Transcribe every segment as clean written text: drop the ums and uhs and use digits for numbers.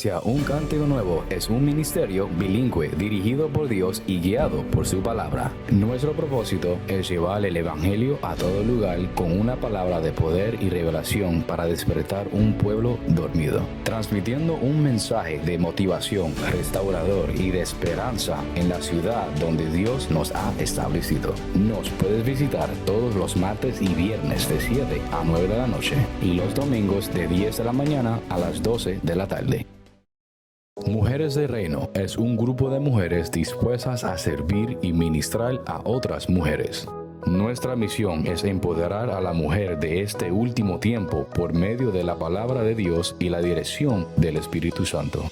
Iglesia Un Cántico Nuevo es un ministerio bilingüe dirigido por Dios y guiado por su palabra. Nuestro propósito es llevar el Evangelio a todo lugar con una palabra de poder y revelación para despertar un pueblo dormido, transmitiendo un mensaje de motivación, restaurador y de esperanza en la ciudad donde Dios nos ha establecido. Nos puedes visitar todos los martes y viernes de 7 a 9 de la noche y los domingos de 10 de la mañana a las 12 de la tarde. Mujeres de Reino es un grupo de mujeres dispuestas a servir y ministrar a otras mujeres. Nuestra misión es empoderar a la mujer de este último tiempo por medio de la palabra de Dios y la dirección del Espíritu Santo,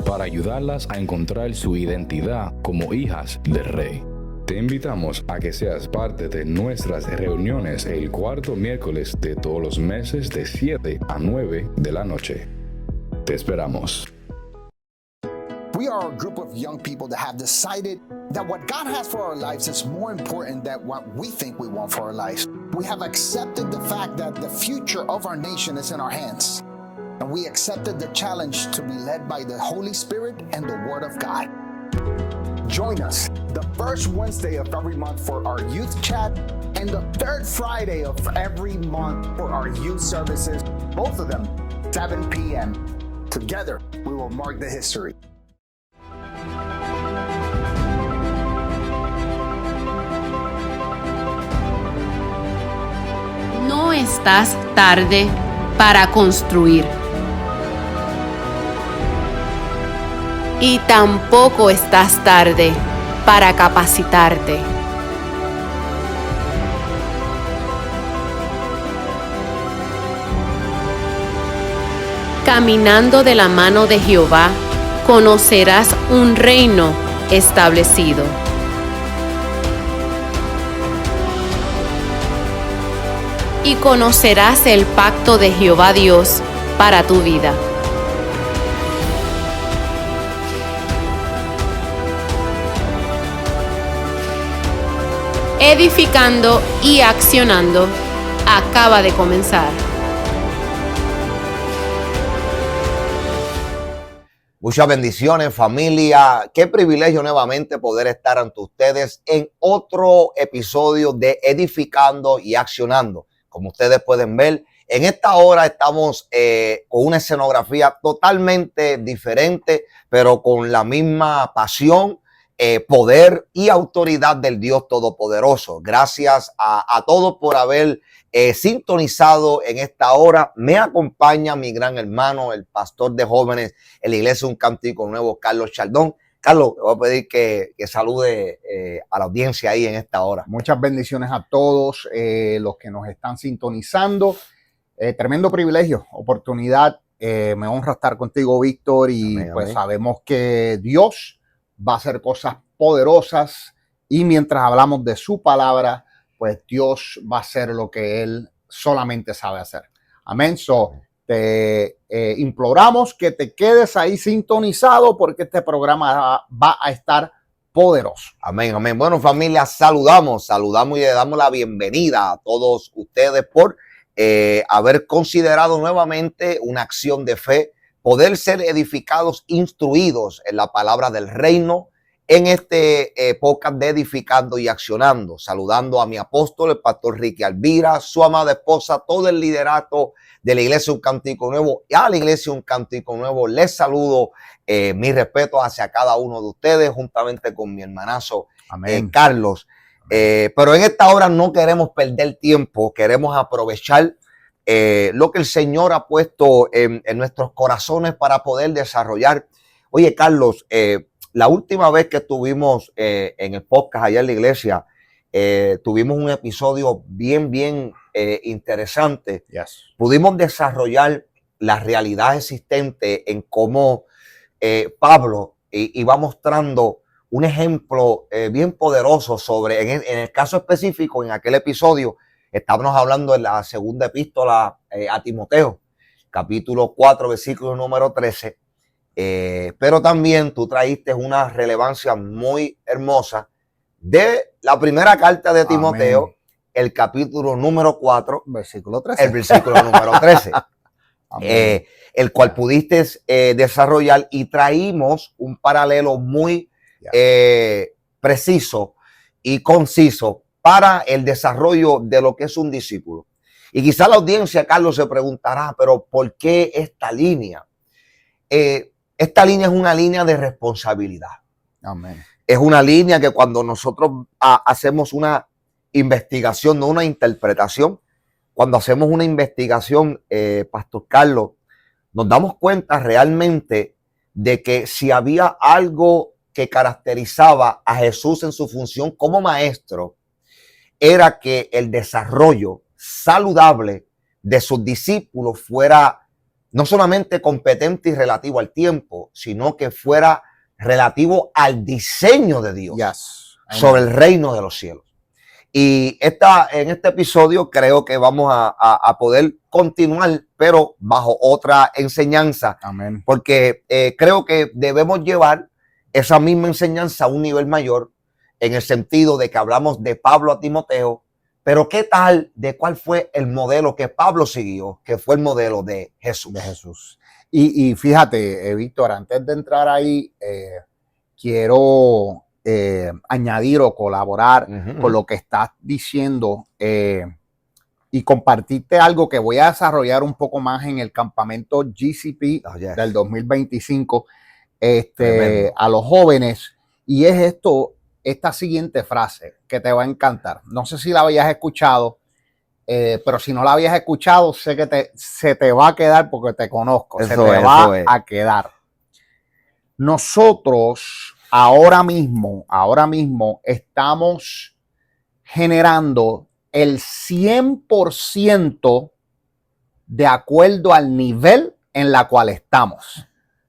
para ayudarlas a encontrar su identidad como hijas del Rey. Te invitamos a que seas parte de nuestras reuniones el cuarto miércoles de todos los meses de 7 a 9 de la noche. Te esperamos. We are a group of young people that have decided that what God has for our lives is more important than what we think we want for our lives. We have accepted the fact that the future of our nation is in our hands. And we accepted the challenge to be led by the Holy Spirit and the Word of God. Join us the first Wednesday of every month for our youth chat and the third Friday of every month for our youth services, both of them 7 p.m. Together, we will mark the history. No estás tarde para construir. Y tampoco estás tarde para capacitarte. Caminando de la mano de Jehová, conocerás un reino establecido. Y conocerás el pacto de Jehová Dios para tu vida. Edificando y accionando acaba de comenzar. Muchas bendiciones, familia. Qué privilegio nuevamente poder estar ante ustedes en otro episodio de Edificando y Accionando. Como ustedes pueden ver, en esta hora estamos con una escenografía totalmente diferente, pero con la misma pasión, poder y autoridad del Dios Todopoderoso. Gracias a todos por haber sintonizado en esta hora. Me acompaña mi gran hermano, el pastor de jóvenes en la iglesia Un Cántico Nuevo, Carlos Chaldón. Carlos, te voy a pedir que salude a la audiencia ahí en esta hora. Muchas bendiciones a todos los que nos están sintonizando. Tremendo privilegio, oportunidad. Me honra estar contigo, Víctor, y amén, pues amén. Sabemos que Dios va a hacer cosas poderosas y mientras hablamos de su palabra, pues Dios va a hacer lo que Él solamente sabe hacer. Amén. Te imploramos que te quedes ahí sintonizado porque este programa va a estar poderoso. Amén, amén. Bueno, familia, saludamos y le damos la bienvenida a todos ustedes por haber considerado nuevamente una acción de fe, poder ser edificados, instruidos en la palabra del reino en este podcast de Edificando y Accionando. Saludando a mi apóstol, el pastor Ricky Alvira, su amada esposa, todo el liderato de la iglesia Un Cántico Nuevo y a la iglesia Un Cántico Nuevo. Les saludo, mi respeto hacia cada uno de ustedes, juntamente con mi hermanazo Carlos. Pero en esta hora no queremos perder tiempo, queremos aprovechar lo que el Señor ha puesto en nuestros corazones para poder desarrollar. Oye, Carlos, la última vez que estuvimos en el podcast allá en la iglesia, tuvimos un episodio bien interesante. Yes. Pudimos desarrollar la realidad existente en cómo Pablo iba mostrando un ejemplo bien poderoso sobre, en el caso específico, en aquel episodio, estábamos hablando de la segunda epístola a Timoteo, capítulo 4, versículo número 13. Pero también tú traíste una relevancia muy hermosa de la primera carta de Timoteo, el capítulo número 4, versículo 13. el versículo número 13. el cual pudiste desarrollar, y traímos un paralelo muy preciso y conciso para el desarrollo de lo que es un discípulo. Y quizá la audiencia, Carlos, se preguntará, pero ¿por qué esta línea? Esta línea es una línea de responsabilidad. Amén. Es una línea que cuando nosotros hacemos una investigación, no una interpretación, cuando hacemos una investigación, Pastor Carlos, nos damos cuenta realmente de que si había algo que caracterizaba a Jesús en su función como maestro, era que el desarrollo saludable de sus discípulos fuera no solamente competente y relativo al tiempo, sino que fuera relativo al diseño de Dios sobre el reino de los cielos. Y en este episodio creo que vamos a poder continuar, pero bajo otra enseñanza. Amén. Porque creo que debemos llevar esa misma enseñanza a un nivel mayor, en el sentido de que hablamos de Pablo a Timoteo, pero ¿qué tal de cuál fue el modelo que Pablo siguió, que fue el modelo de Jesús? De Jesús. Y fíjate, Víctor, antes de entrar ahí, quiero añadir o colaborar con lo que estás diciendo y compartirte algo que voy a desarrollar un poco más en el campamento GCP del 2025 a los jóvenes, y es esta siguiente frase que te va a encantar. No sé si la habías escuchado, pero si no la habías escuchado, sé que se te va a quedar porque te conozco. Se te va a quedar. Nosotros ahora mismo estamos generando el 100% de acuerdo al nivel en la cual estamos.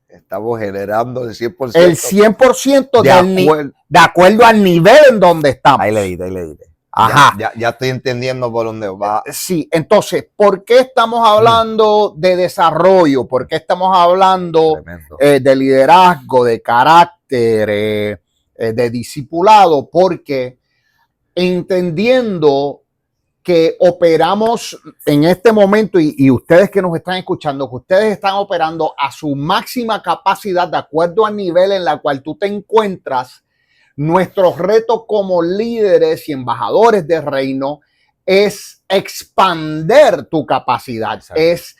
Estamos generando el 100%. El 100% de acuerdo al nivel en donde estamos. Ahí leíste. Ajá. Ya estoy entendiendo por dónde va. Sí, entonces, ¿por qué estamos hablando de desarrollo? ¿Por qué estamos hablando de liderazgo, de carácter, de discipulado? Porque entendiendo que operamos en este momento, y ustedes que nos están escuchando, que ustedes están operando a su máxima capacidad de acuerdo al nivel en la cual tú te encuentras, nuestro reto como líderes y embajadores del reino es expander tu capacidad, es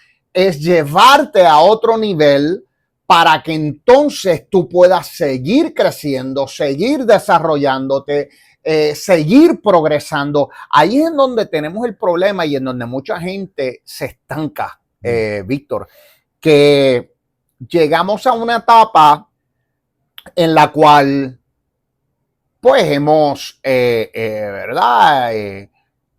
llevarte a otro nivel para que entonces tú puedas seguir creciendo, seguir desarrollándote, seguir progresando. Ahí es en donde tenemos el problema y en donde mucha gente se estanca, Víctor, que llegamos a una etapa en la cual pues hemos,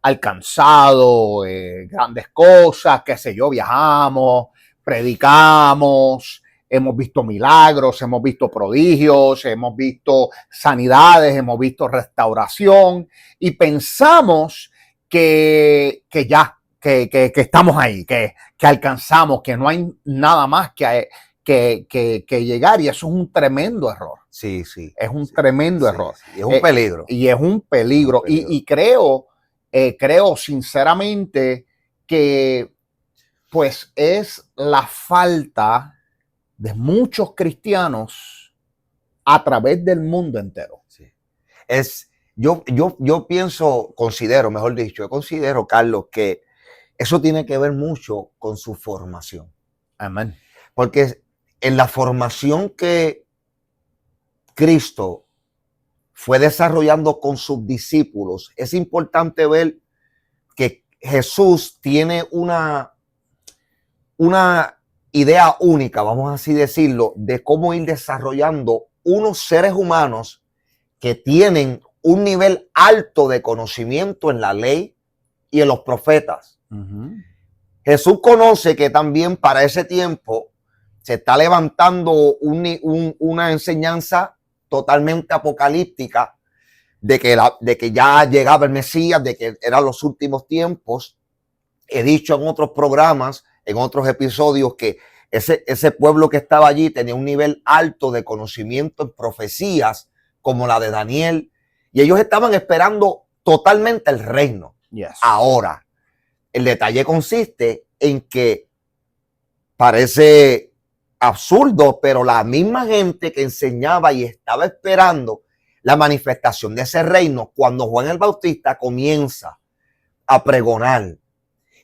alcanzado grandes cosas, qué sé yo, viajamos, predicamos, hemos visto milagros, hemos visto prodigios, hemos visto sanidades, hemos visto restauración, y pensamos que estamos ahí, que alcanzamos, que no hay nada más que llegar, y eso es un tremendo error. Sí. Es un tremendo error. Y es un peligro. Y es un peligro. Y creo sinceramente que pues es la falta de muchos cristianos a través del mundo entero. Sí. Yo considero, Carlos, que eso tiene que ver mucho con su formación. Amén. Porque en la formación que Cristo fue desarrollando con sus discípulos, es importante ver que Jesús tiene una idea única, vamos así decirlo, de cómo ir desarrollando unos seres humanos que tienen un nivel alto de conocimiento en la ley y en los profetas. Jesús conoce que también para ese tiempo se está levantando una enseñanza totalmente apocalíptica de que ya llegaba el Mesías, de que eran los últimos tiempos. He dicho en otros programas, en otros episodios, que ese pueblo que estaba allí tenía un nivel alto de conocimiento en profecías como la de Daniel, y ellos estaban esperando totalmente el reino. Yes. Ahora, el detalle consiste en que parece absurdo, pero la misma gente que enseñaba y estaba esperando la manifestación de ese reino, cuando Juan el Bautista comienza a pregonar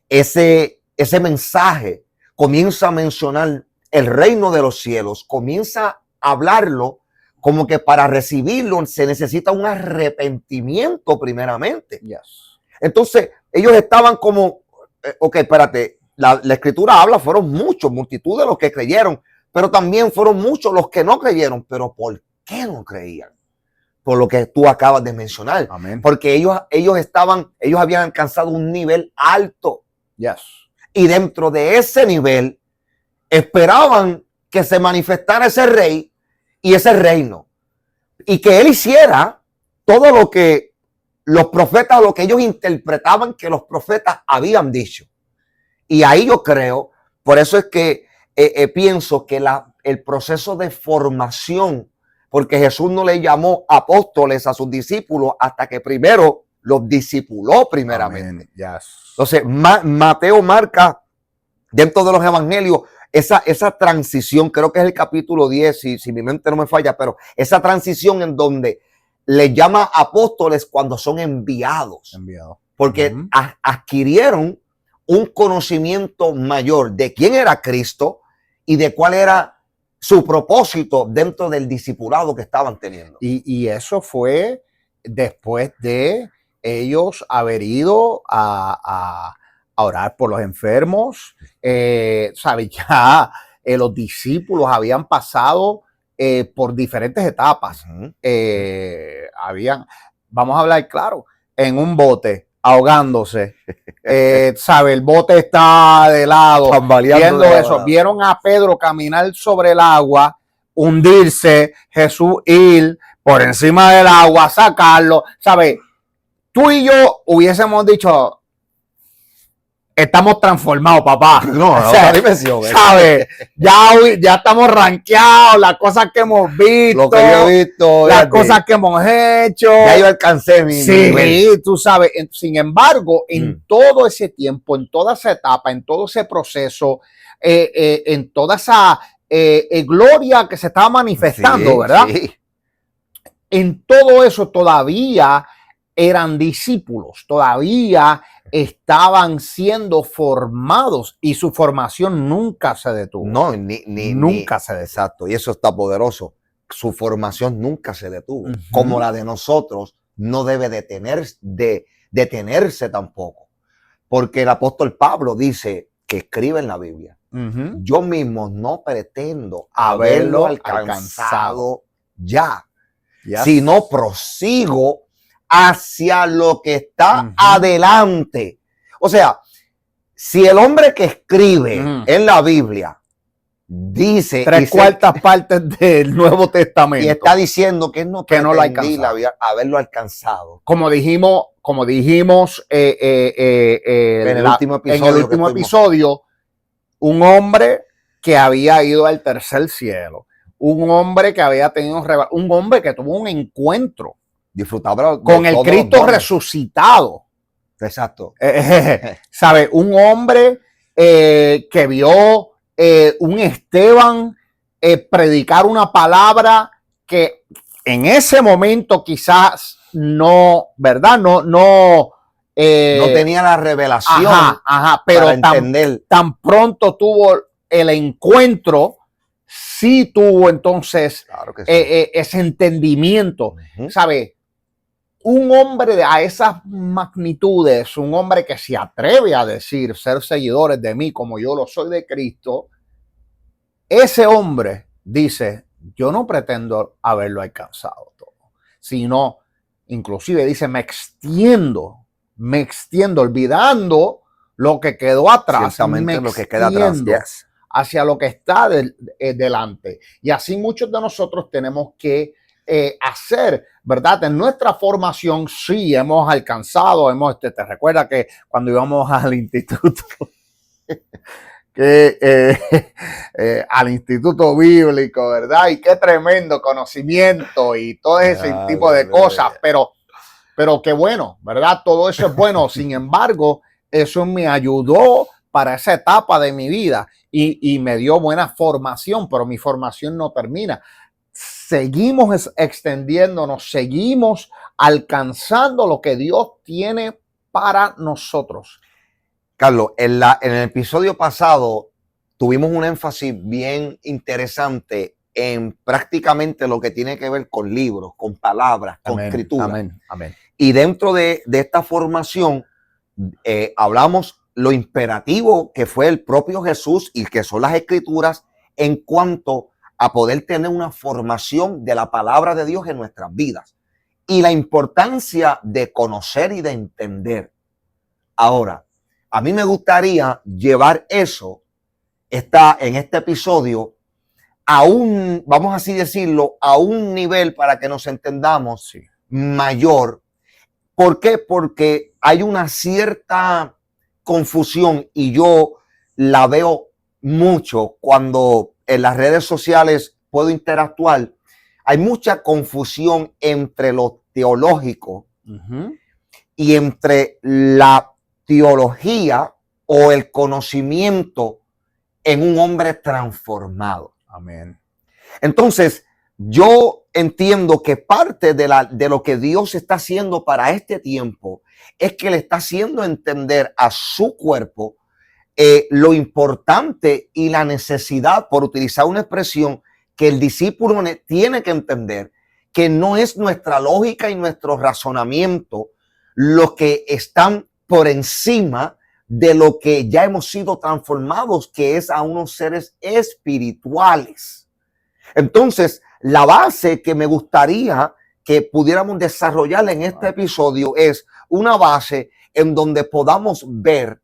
ese mensaje, comienza a mencionar el reino de los cielos, comienza a hablarlo como que para recibirlo se necesita un arrepentimiento primeramente. Yes. Entonces ellos estaban como, ok, espérate, la escritura habla, fueron muchos, multitud de los que creyeron, pero también fueron muchos los que no creyeron. Pero ¿por qué no creían? Por lo que tú acabas de mencionar. Amén. Porque ellos habían alcanzado un nivel alto. Yes. Y dentro de ese nivel esperaban que se manifestara ese rey y ese reino. Y que él hiciera todo lo que los profetas, lo que ellos interpretaban que los profetas habían dicho. Y ahí yo creo, por eso es que pienso que el proceso de formación, porque Jesús no le llamó apóstoles a sus discípulos hasta que primero los discipuló primeramente. Yes. Entonces, Mateo marca dentro de los evangelios esa transición, creo que es el capítulo 10, si mi mente no me falla, pero esa transición en donde le llama apóstoles cuando son enviados. Porque adquirieron un conocimiento mayor de quién era Cristo y de cuál era su propósito dentro del discipulado que estaban teniendo. Y eso fue después de ellos haber ido a orar por los enfermos. ¿Sabes? Ya los discípulos habían pasado por diferentes etapas. Vamos a hablar claro, en un bote, ahogándose. ¿Sabe? El bote está de lado. Viendo eso, vieron a Pedro caminar sobre el agua, hundirse, Jesús ir por encima del agua, sacarlo. ¿Sabe? Tú y yo hubiésemos dicho, estamos transformados, papá. No, o sea, dimensión, ¿sabes? Ya estamos rankeados, las cosas que hemos visto, lo que yo he visto, las cosas que hemos hecho. Ya yo alcancé mi nivel. Tú sabes. Sin embargo, en todo ese tiempo, en toda esa etapa, en todo ese proceso, en toda esa gloria que se estaba manifestando, ¿verdad? Sí. En todo eso todavía eran discípulos, todavía estaban siendo formados y su formación nunca se detuvo. No, nunca se detuvo. Exacto, y eso está poderoso. Su formación nunca se detuvo. Como la de nosotros no debe detenerse tampoco. Porque el apóstol Pablo dice que escribe en la Biblia. Yo mismo no pretendo haberlo alcanzado ya, sino prosigo hacia lo que está adelante. O sea, si el hombre que escribe en la Biblia dice 3/4 partes del Nuevo Testamento y está diciendo que no lo alcanzó, haberlo alcanzado, como dijimos en el último episodio, un hombre que había ido al tercer cielo, un hombre que había tenido un hombre que tuvo un encuentro disfrutaba con el Cristo resucitado. Exacto. ¿Sabe? Un hombre que vio un Esteban predicar una palabra que en ese momento quizás no, ¿verdad? No tenía la revelación. Pero tan pronto tuvo el encuentro, sí tuvo entonces claro que sí. Ese entendimiento. ¿Sabe? Un hombre a esas magnitudes, un hombre que se atreve a decir ser seguidores de mí como yo lo soy de Cristo, ese hombre dice, yo no pretendo haberlo alcanzado todo, sino inclusive dice, me extiendo, olvidando lo que quedó atrás, lo que queda atrás, yes, hacia lo que está delante. Y así muchos de nosotros tenemos que hacer, ¿verdad? En nuestra formación sí hemos alcanzado, te recuerda que cuando íbamos al instituto, al instituto bíblico, ¿verdad? Y qué tremendo conocimiento y todo ese tipo de cosas, pero qué bueno, ¿verdad? Todo eso es bueno. Sin embargo, eso me ayudó para esa etapa de mi vida y me dio buena formación, pero mi formación no termina. Seguimos extendiéndonos, seguimos alcanzando lo que Dios tiene para nosotros. Carlos, en el episodio pasado tuvimos un énfasis bien interesante en prácticamente lo que tiene que ver con libros, con palabras, con escritura. Amén, amén. Y dentro de esta formación hablamos lo imperativo que fue el propio Jesús y que son las escrituras en cuanto a poder tener una formación de la palabra de Dios en nuestras vidas y la importancia de conocer y de entender. Ahora, a mí me gustaría llevar eso en este episodio a un, vamos así decirlo, a un nivel para que nos entendamos mayor. ¿Por qué? Porque hay una cierta confusión y yo la veo mucho cuando en las redes sociales puedo interactuar. Hay mucha confusión entre lo teológico y entre la teología o el conocimiento en un hombre transformado. Amén. Entonces, yo entiendo que parte de lo que Dios está haciendo para este tiempo es que le está haciendo entender a su cuerpo lo importante y la necesidad, por utilizar una expresión, que el discípulo tiene que entender que no es nuestra lógica y nuestro razonamiento los que están por encima de lo que ya hemos sido transformados, que es a unos seres espirituales. Entonces, la base que me gustaría que pudiéramos desarrollar en este episodio es una base en donde podamos ver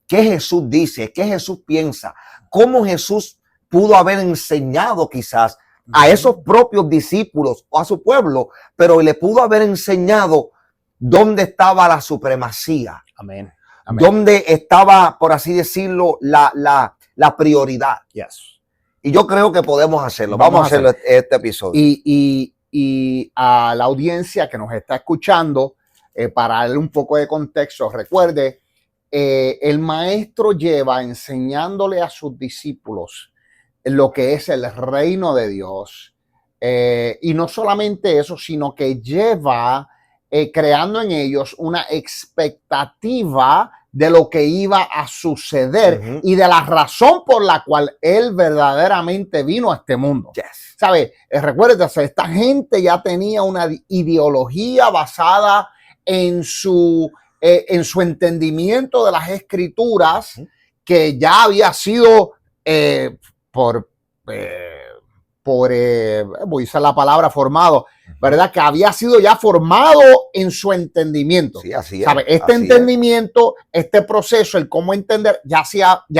qué Jesús dice, qué Jesús piensa, cómo Jesús pudo haber enseñado quizás a esos propios discípulos o a su pueblo, pero le pudo haber enseñado dónde estaba la supremacía. Amén. Dónde estaba, por así decirlo, la prioridad. Yes. Y yo creo que podemos hacerlo. Vamos a hacerlo este episodio. Y a la audiencia que nos está escuchando, para darle un poco de contexto, recuerde, el maestro lleva enseñándole a sus discípulos lo que es el reino de Dios. Y no solamente eso, sino que lleva creando en ellos una expectativa de lo que iba a suceder y de la razón por la cual él verdaderamente vino a este mundo. Yes. ¿Sabe? Recuérdese, esta gente ya tenía una ideología basada en su entendimiento de las escrituras, que ya había sido voy a usar la palabra formado, ¿verdad? Que había sido ya formado en su entendimiento. Sí, así es. ¿Sabe? Este entendimiento, este proceso, el cómo entender, ya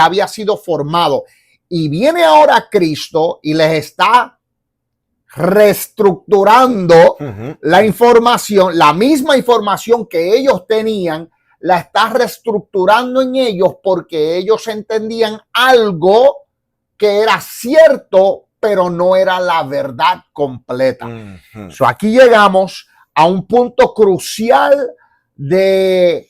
había sido formado. Y viene ahora Cristo y les está reestructurando la información, la misma información que ellos tenían, la está reestructurando en ellos porque ellos entendían algo que era cierto, pero no era la verdad completa. So, aquí llegamos a un punto crucial de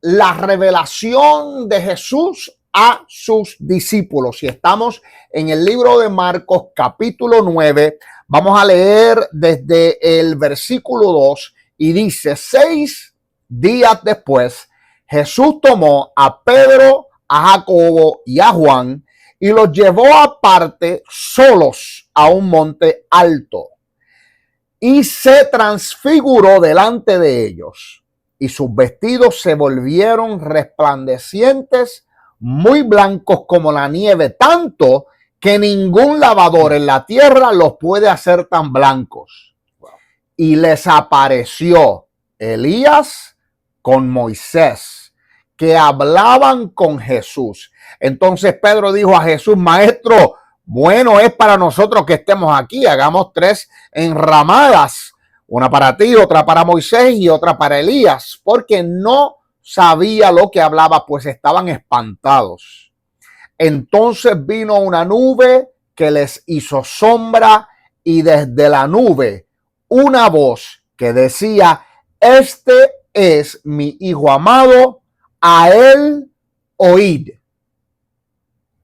la revelación de Jesús a sus discípulos. Y estamos en el libro de Marcos, capítulo 9. Vamos a leer desde el versículo 2 y dice: 6 días después, Jesús tomó a Pedro, a Jacobo y a Juan y los llevó aparte solos a un monte alto y se transfiguró delante de ellos, y sus vestidos se volvieron resplandecientes, muy blancos como la nieve, tanto que ningún lavador en la tierra los puede hacer tan blancos. Y les apareció Elías con Moisés, que hablaban con Jesús. Entonces Pedro dijo a Jesús: Maestro, bueno es para nosotros que estemos aquí. Hagamos 3 enramadas, una para ti, otra para Moisés y otra para Elías, porque no sabía lo que hablaba, pues estaban espantados. Entonces vino una nube que les hizo sombra, y desde la nube una voz que decía: Este es mi Hijo amado, a él oíd.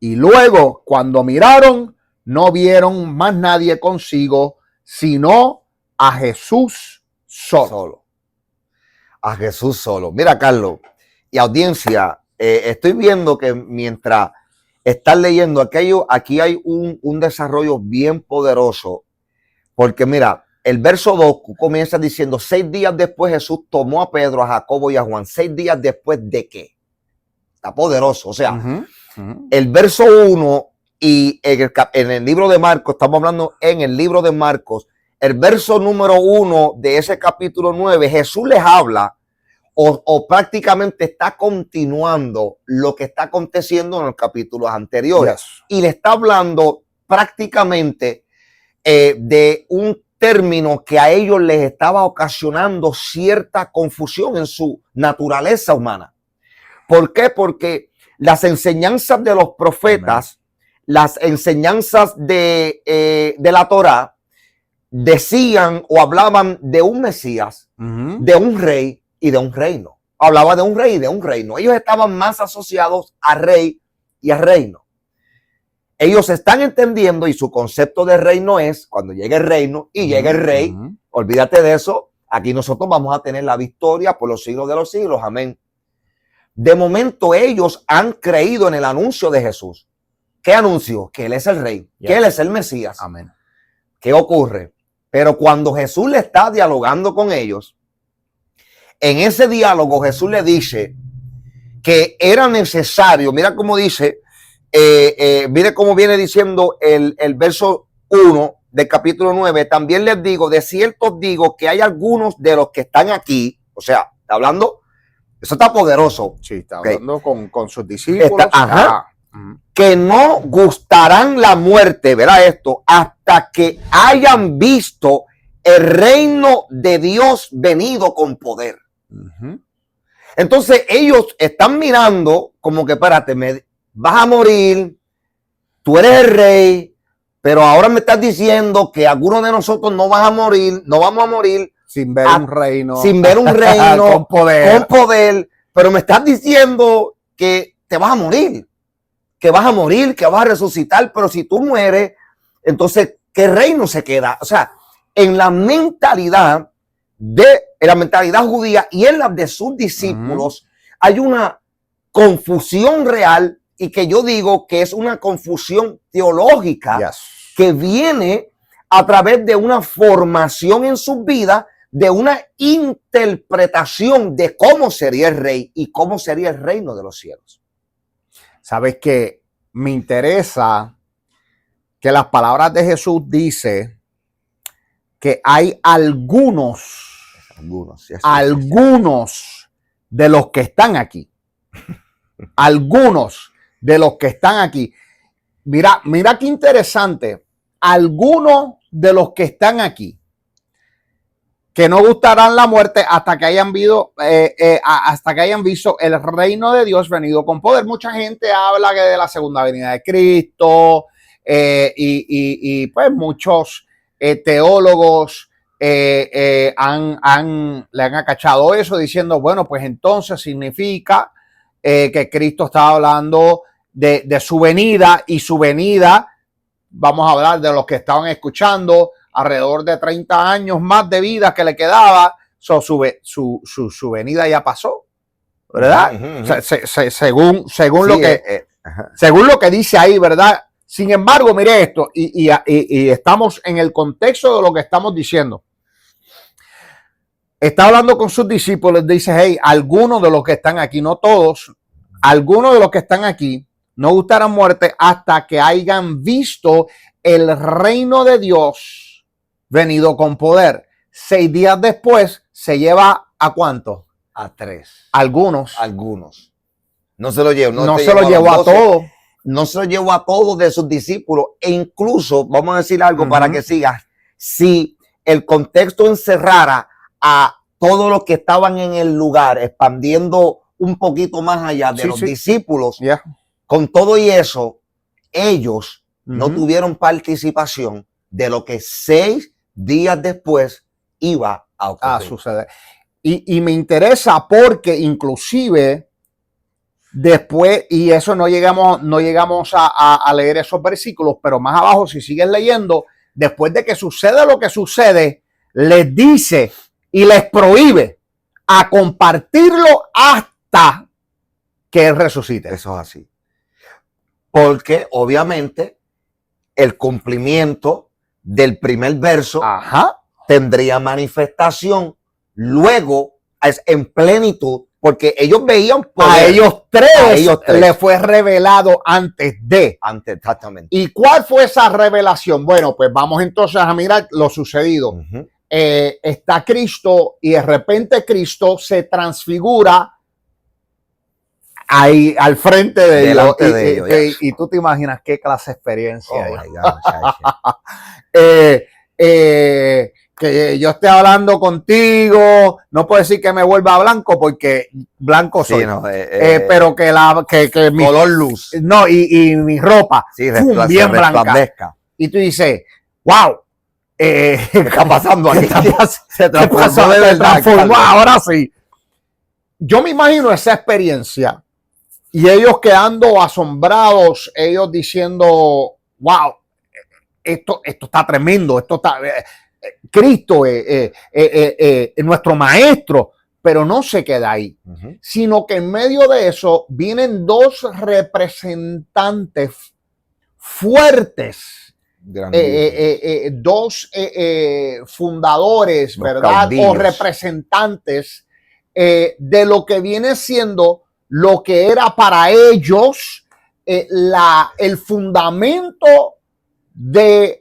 Y luego, cuando miraron, no vieron más nadie consigo, sino a Jesús solo. A Jesús solo. Mira, Carlos, y audiencia, estoy viendo que mientras estás leyendo, aquí hay un desarrollo bien poderoso, porque mira, el verso 2 comienza diciendo, 6 días después Jesús tomó a Pedro, a Jacobo y a Juan. 6 días después de qué. Está poderoso. O sea, el verso 1 y en el libro de Marcos, estamos hablando en el libro de Marcos, el verso número 1 de ese capítulo 9, Jesús les habla o prácticamente está continuando lo que está aconteciendo en los capítulos anteriores. Yes. Y le está hablando prácticamente de un término que a ellos les estaba ocasionando cierta confusión en su naturaleza humana. ¿Por qué? Porque las enseñanzas de los profetas, las enseñanzas de la Torá, decían o hablaban de un Mesías, de un rey y de un reino. Hablaba de un rey y de un reino. Ellos estaban más asociados a rey y a reino. Ellos están entendiendo y su concepto de reino es cuando llegue el reino y llegue el rey. Olvídate de eso. Aquí nosotros vamos a tener la victoria por los siglos de los siglos. Amén. De momento ellos han creído en el anuncio de Jesús. ¿Qué anuncio? Que Él es el rey, que Él es el Mesías. Amén. ¿Qué ocurre? Pero cuando Jesús le está dialogando con ellos, en ese diálogo Jesús le dice que era necesario, mira cómo dice, mire cómo viene diciendo el verso 1 del capítulo 9, también les digo, de cierto os digo que hay algunos de los que están aquí, o sea, está hablando, eso está poderoso. Sí, está hablando con sus discípulos. Que no gustarán la muerte, verá esto, hasta que hayan visto el reino de Dios venido con poder. Entonces ellos están mirando como que, espérate, vas a morir, tú eres el rey, pero ahora me estás diciendo que algunos de nosotros no van a morir, no vamos a morir sin ver un reino, con poder, pero me estás diciendo que te vas a morir, que vas a resucitar, pero si tú mueres, entonces, ¿qué reino se queda? O sea, en la mentalidad judía y en la de sus discípulos hay una confusión real y que yo digo que es una confusión teológica que viene a través de una formación en su vida, de una interpretación de cómo sería el rey y cómo sería el reino de los cielos. Sabes que me interesa que las palabras de Jesús dice que hay algunos de los que están aquí. Algunos de los que están aquí. Mira qué interesante. Algunos de los que están aquí que no gustarán la muerte hasta que hayan visto el reino de Dios venido con poder. Mucha gente habla de la segunda venida de Cristo y pues muchos teólogos le han acachado eso diciendo, bueno, pues entonces significa que Cristo estaba hablando de su venida, y su venida, vamos a hablar de los que estaban escuchando, alrededor de 30 años más de vida que le quedaba, su venida ya pasó, ¿verdad? Según lo que dice ahí, ¿verdad? Sin embargo, mire esto, y estamos en el contexto de lo que estamos diciendo. Está hablando con sus discípulos, dice, hey, algunos de los que están aquí, no todos, algunos de los que están aquí no gustarán muerte hasta que hayan visto el reino de Dios venido con poder. 6 días después se lleva ¿a cuánto? A 3. Algunos. No se lo llevó. No se lo llevó a todos. No se lo llevó a todos de sus discípulos. E incluso, vamos a decir algo para que sigas. Si el contexto encerrara a todos los que estaban en el lugar, expandiendo un poquito más allá de los discípulos, con todo y eso, ellos no tuvieron participación de lo que 6 días después iba a suceder. Y me interesa porque inclusive Después, y eso no llegamos a leer esos versículos, pero más abajo, si sigues leyendo, después de que sucede lo que sucede, les dice y les prohíbe a compartirlo hasta que Él resucite. Eso es así. Porque obviamente el cumplimiento del primer verso tendría manifestación luego en plenitud, porque ellos veían poder. A ellos tres le fue revelado antes de. Exactamente. ¿Y cuál fue esa revelación? Bueno, pues vamos entonces a mirar lo sucedido. Está Cristo y de repente Cristo se transfigura ahí al frente de ellos. Y tú te imaginas qué clase de experiencia. Oh my God, que yo esté hablando contigo, no puedo decir que me vuelva blanco porque blanco soy, pero que mi color luz, no, y mi ropa bien blanca. Y tú dices, wow, ¿qué está pasando aquí? Se transformó, ahora sí. Yo me imagino esa experiencia y ellos quedando asombrados, ellos diciendo, wow, esto está tremendo, esto está... Cristo es nuestro maestro, pero no se queda ahí, sino que en medio de eso vienen dos representantes fuertes, dos fundadores, ¿verdad? Caudillos. O representantes de lo que viene siendo lo que era para ellos el fundamento de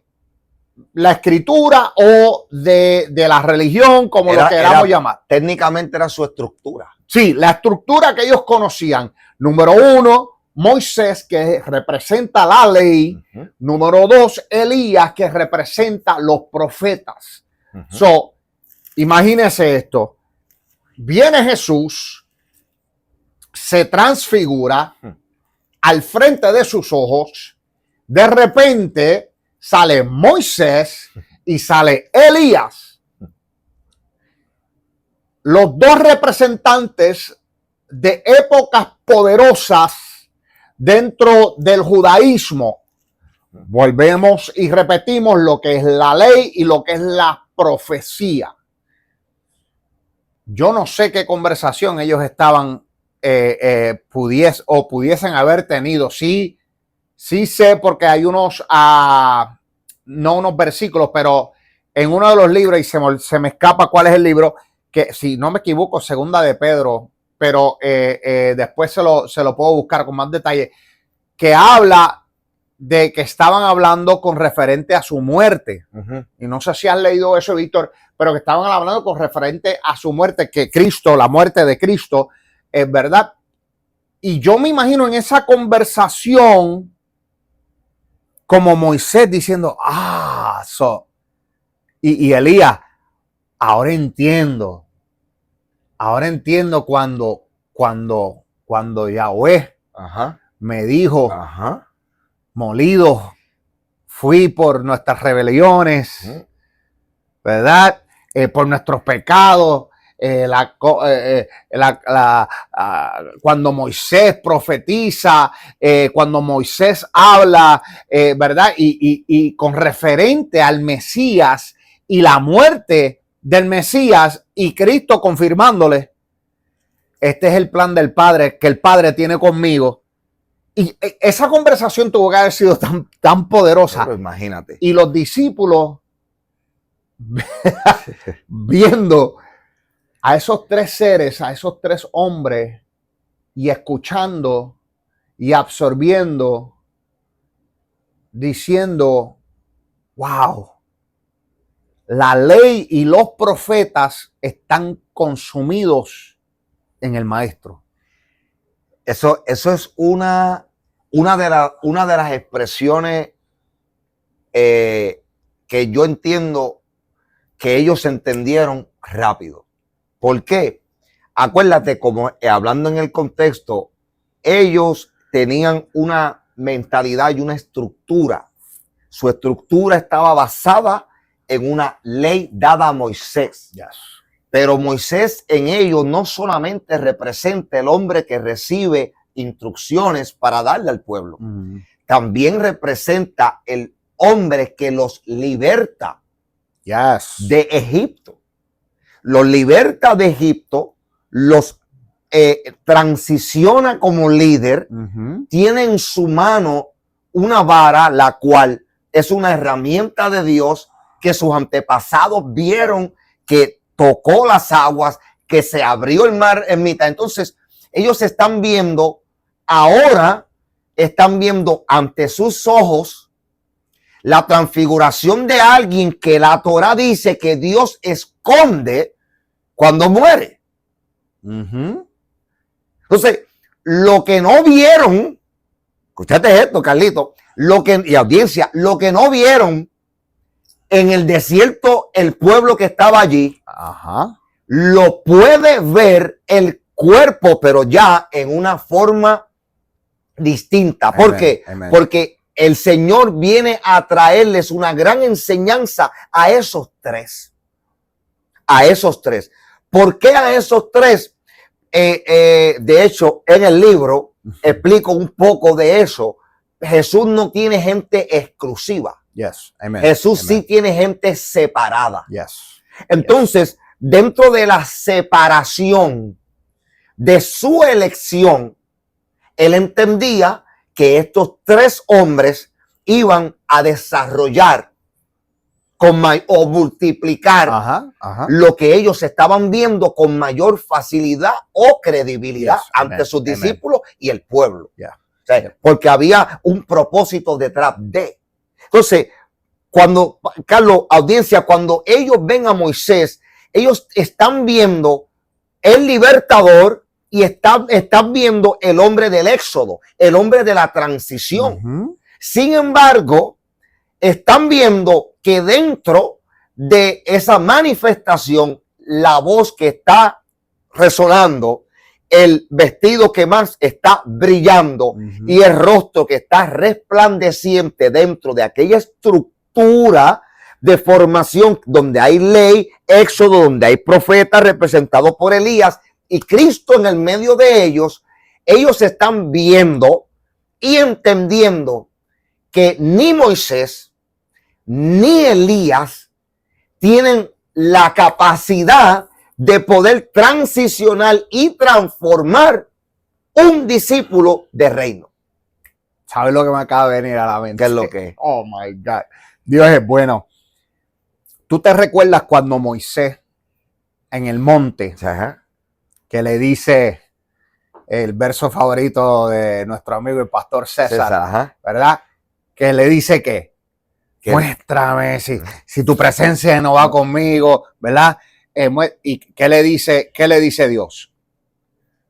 la escritura o de la religión, como lo queramos llamar. Técnicamente era su estructura. Sí, la estructura que ellos conocían. Número uno, Moisés, que representa la ley. Número dos, Elías, que representa los profetas. So, imagínense esto. Viene Jesús, se transfigura al frente de sus ojos. De repente sale Moisés y sale Elías. Los dos representantes de épocas poderosas dentro del judaísmo. Volvemos y repetimos lo que es la ley y lo que es la profecía. Yo no sé qué conversación ellos estaban pudiesen haber tenido. Sí sé, porque hay unos, no unos versículos, pero en uno de los libros, y se me escapa cuál es el libro, que si no me equivoco, Segunda de Pedro, pero después se lo puedo buscar con más detalle, que habla de que estaban hablando con referente a su muerte. Y no sé si has leído eso, Víctor, pero que estaban hablando con referente a su muerte, que Cristo, la muerte de Cristo, es verdad. Y yo me imagino en esa conversación como Moisés diciendo, y Elías, ahora entiendo cuando Yahweh me dijo, molido fui por nuestras rebeliones, ¿verdad? Por nuestros pecados. Cuando Moisés profetiza, cuando Moisés habla, ¿verdad? Y con referente al Mesías y la muerte del Mesías y Cristo confirmándole, este es el plan del Padre que el Padre tiene conmigo. Y esa conversación tuvo que haber sido tan poderosa. Pero imagínate. Y los discípulos viendo a esos tres seres, a esos tres hombres, y escuchando y absorbiendo, diciendo, wow, la ley y los profetas están consumidos en el Maestro. Eso es una de las expresiones que yo entiendo que ellos entendieron rápido. ¿Por qué? Acuérdate, como hablando en el contexto, ellos tenían una mentalidad y una estructura. Su estructura estaba basada en una ley dada a Moisés. Pero Moisés en ellos no solamente representa el hombre que recibe instrucciones para darle al pueblo. También representa el hombre que los liberta de Egipto. Los liberta de Egipto, los transiciona como líder, tiene en su mano una vara, la cual es una herramienta de Dios que sus antepasados vieron que tocó las aguas, que se abrió el mar en mitad. Entonces, ellos están viendo, ahora están viendo ante sus ojos la transfiguración de alguien que la Torá dice que Dios esconde cuando muere. Entonces, lo que no vieron, escúchate esto, Carlito, y audiencia, lo que no vieron en el desierto, el pueblo que estaba allí, lo puede ver el cuerpo, pero ya en una forma distinta. ¿Por qué? Porque el Señor viene a traerles una gran enseñanza a esos tres. A esos tres. ¿Por qué a esos tres? De hecho, en el libro explico un poco de eso. Jesús no tiene gente exclusiva. Jesús sí tiene gente separada. Entonces, dentro de la separación de su elección, él entendía que estos tres hombres iban a desarrollar o multiplicar lo que ellos estaban viendo con mayor facilidad o credibilidad ante sus discípulos y el pueblo. O sea, porque había un propósito detrás de. Entonces, cuando, Carlos, audiencia, cuando ellos ven a Moisés, ellos están viendo el libertador y están viendo el hombre del éxodo, el hombre de la transición. Sin embargo, están viendo que dentro de esa manifestación, la voz que está resonando, el vestido que más está brillando y el rostro que está resplandeciente dentro de aquella estructura de formación donde hay ley, éxodo, donde hay profeta representado por Elías y Cristo en el medio de ellos, ellos están viendo y entendiendo que ni Moisés ni Elías tienen la capacidad de poder transicionar y transformar un discípulo de reino. ¿Sabes lo que me acaba de venir a la mente? ¿Qué es lo que? Oh my God. Dios es bueno. ¿Tú te recuerdas cuando Moisés en el monte, que le dice el verso favorito de nuestro amigo el pastor César, ¿verdad? Que le dice que muéstrame si tu presencia no va conmigo, ¿verdad? ¿Y qué le dice Dios?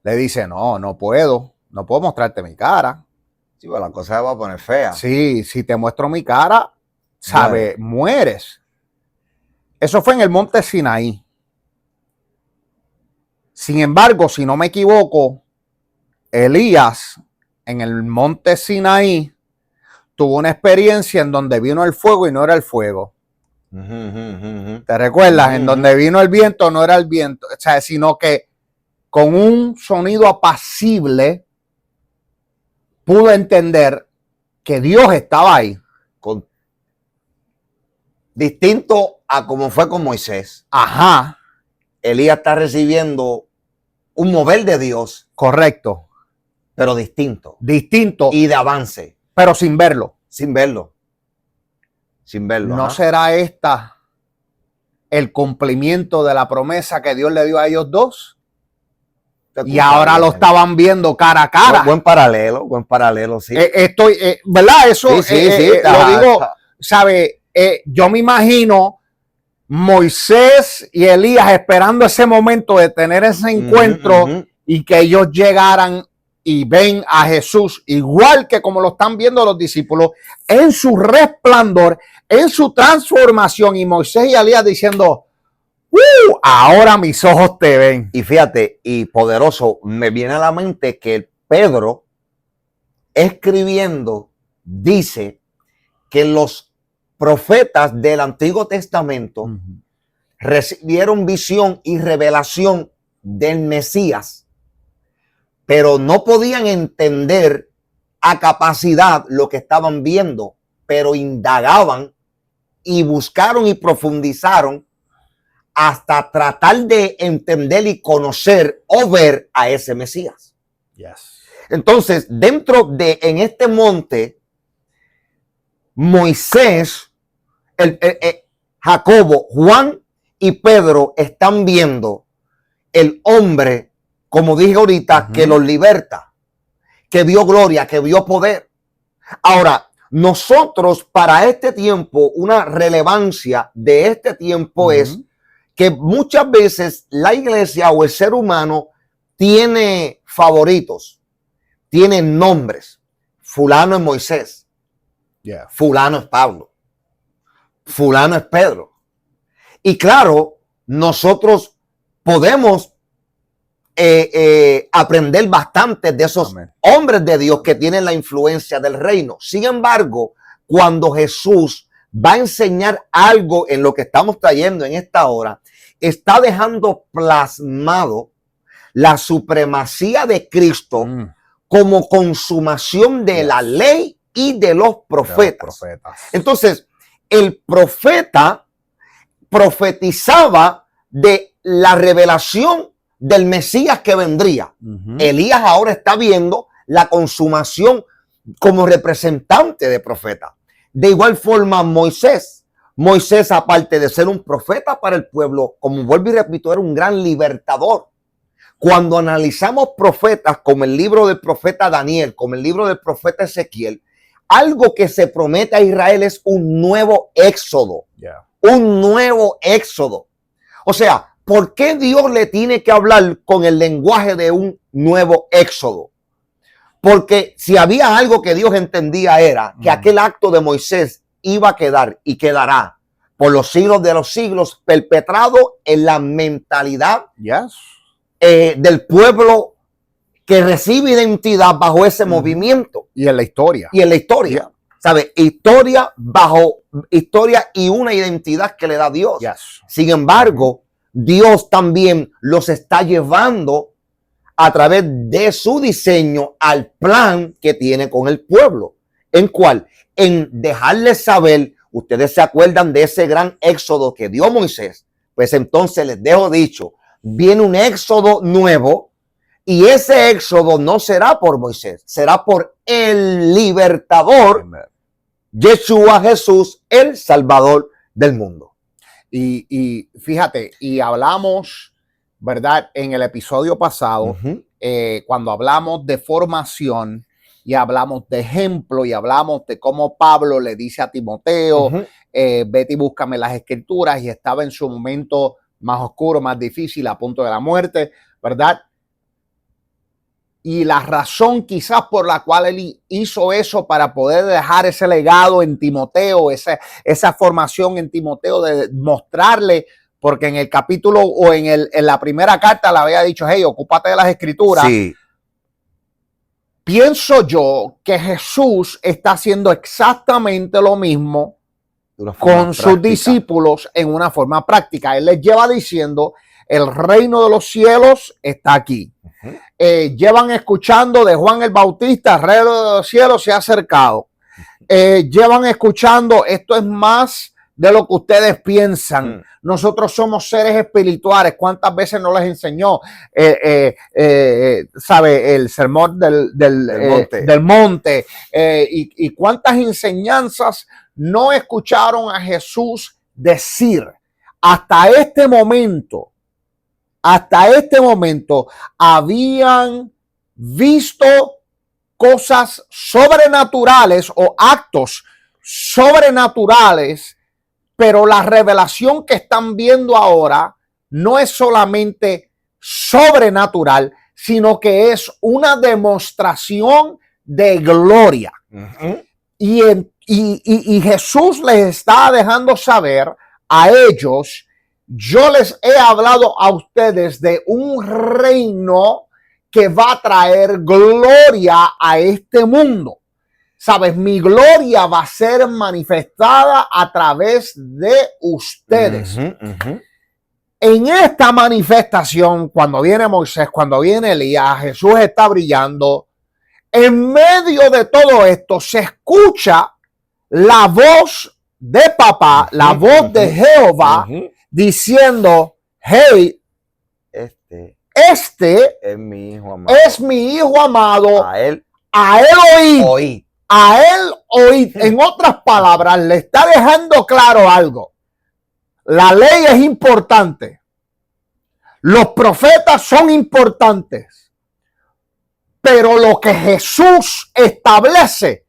Le dice, no puedo mostrarte mi cara. Sí, pues la cosa se va a poner fea. Sí, si te muestro mi cara, mueres. Eso fue en el monte Sinaí. Sin embargo, si no me equivoco, Elías en el monte Sinaí tuvo una experiencia en donde vino el fuego y no era el fuego. ¿Te recuerdas? En donde vino el viento no era el viento, o sea, sino que con un sonido apacible pudo entender que Dios estaba ahí. Distinto a como fue con Moisés. Elías está recibiendo un mover de Dios. Correcto. Pero distinto. Y de avance. Pero sin verlo. Sin verlo. ¿No será esta el cumplimiento de la promesa que Dios le dio a ellos dos? Y ahora lo estaban viendo cara a cara. Buen paralelo, sí. ¿Verdad? Eso sí, lo digo, ¿sabe? Yo me imagino Moisés y Elías esperando ese momento de tener ese encuentro y que ellos llegaran y ven a Jesús igual que como lo están viendo los discípulos en su resplandor, en su transformación, y Moisés y Elías diciendo, ahora mis ojos te ven. Y fíjate, y poderoso, me viene a la mente que Pedro, escribiendo, dice que los profetas del Antiguo Testamento recibieron visión y revelación del Mesías, pero no podían entender a capacidad lo que estaban viendo, pero indagaban y buscaron y profundizaron hasta tratar de entender y conocer o ver a ese Mesías. Yes. Entonces, en este monte, Moisés, Jacobo, Juan y Pedro están viendo el hombre, como dije ahorita, que los liberta, que vio gloria, que vio poder. Ahora, nosotros para este tiempo, una relevancia de este tiempo es que muchas veces la iglesia o el ser humano tiene favoritos, tiene nombres. Fulano es Moisés, fulano es Pablo, fulano es Pedro. Y claro, nosotros podemos aprender bastante de esos hombres de Dios que tienen la influencia del reino. Sin embargo, cuando Jesús va a enseñar algo en lo que estamos trayendo en esta hora, está dejando plasmado la supremacía de Cristo como consumación de la ley y de los profetas. Entonces, el profeta profetizaba de la revelación del Mesías que vendría. Elías ahora está viendo la consumación como representante de profeta. De igual forma, Moisés, aparte de ser un profeta para el pueblo, como vuelvo y repito, era un gran libertador. Cuando analizamos profetas como el libro del profeta Daniel, como el libro del profeta Ezequiel, algo que se promete a Israel es un nuevo éxodo. Un nuevo éxodo. O sea, ¿por qué Dios le tiene que hablar con el lenguaje de un nuevo éxodo? Porque si había algo que Dios entendía era que aquel acto de Moisés iba a quedar y quedará por los siglos de los siglos perpetrado en la mentalidad del pueblo que recibe identidad bajo ese movimiento. Y en la historia. ¿Sabe? Historia bajo historia y una identidad que le da Dios. Sin embargo, Dios también los está llevando a través de su diseño al plan que tiene con el pueblo. ¿En cuál? En dejarles saber, ustedes se acuerdan de ese gran éxodo que dio Moisés, pues entonces les dejo dicho, viene un éxodo nuevo y ese éxodo no será por Moisés, será por el libertador, Yeshua, Jesús, el Salvador del mundo. Y fíjate, y hablamos, ¿verdad? En el episodio pasado, cuando hablamos de formación y hablamos de ejemplo y hablamos de cómo Pablo le dice a Timoteo, vete y búscame las escrituras, y estaba en su momento más oscuro, más difícil, a punto de la muerte, ¿verdad? Y la razón quizás por la cual él hizo eso para poder dejar ese legado en Timoteo, esa formación en Timoteo de mostrarle, porque en el capítulo o en la primera carta le había dicho, hey, ocúpate de las escrituras. Sí. Pienso yo que Jesús está haciendo exactamente lo mismo con sus discípulos en una forma práctica. Él les lleva diciendo, el reino de los cielos está aquí. Llevan escuchando de Juan el Bautista, el reino de los cielos se ha acercado. Llevan escuchando, esto es más de lo que ustedes piensan. Nosotros somos seres espirituales. ¿Cuántas veces no les enseñó? ¿Sabe? El sermón del monte. Y cuántas enseñanzas no escucharon a Jesús decir. Hasta este momento habían visto cosas sobrenaturales o actos sobrenaturales, pero la revelación que están viendo ahora no es solamente sobrenatural, sino que es una demostración de gloria. Y Jesús les está dejando saber a ellos, yo les he hablado a ustedes de un reino que va a traer gloria a este mundo. ¿Sabes? Mi gloria va a ser manifestada a través de ustedes. en esta manifestación, cuando viene Moisés, cuando viene Elías, Jesús está brillando. En medio de todo esto se escucha la voz de papá, la voz de Jehová, diciendo, hey, este es mi hijo amado. Es mi hijo amado. A él oíd. A él oíd. En otras palabras, le está dejando claro algo. La ley es importante. Los profetas son importantes. Pero lo que Jesús establece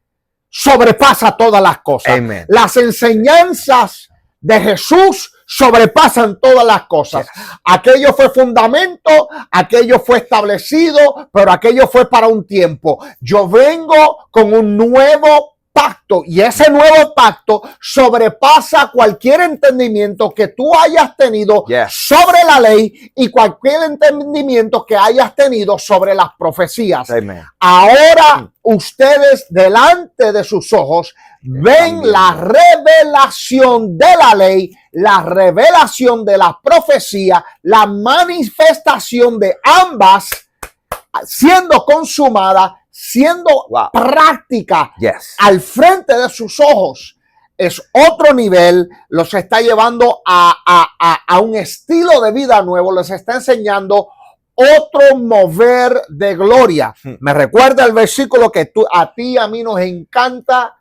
sobrepasa todas las cosas. Amen. Las enseñanzas de Jesús sobrepasan todas las cosas. Aquello fue fundamento, aquello fue establecido, pero aquello fue para un tiempo. Yo vengo con un nuevo pacto y ese nuevo pacto sobrepasa cualquier entendimiento que tú hayas tenido sobre la ley y cualquier entendimiento que hayas tenido sobre las profecías. Amen. Ahora ustedes delante de sus ojos ven la revelación de la ley, la revelación de la profecía, la manifestación de ambas siendo consumada, siendo práctica al frente de sus ojos. Es otro nivel, los está llevando a un estilo de vida nuevo, les está enseñando otro mover de gloria. Me recuerda el versículo que a ti y a mí nos encanta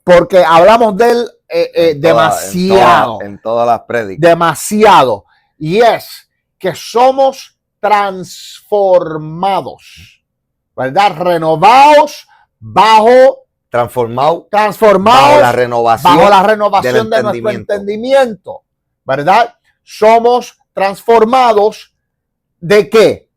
porque hablamos de él demasiado. En todas las prédicas. Demasiado. Y es que somos transformados, ¿verdad? Renovados transformados bajo la renovación de nuestro entendimiento, ¿verdad? Somos transformados ¿de qué?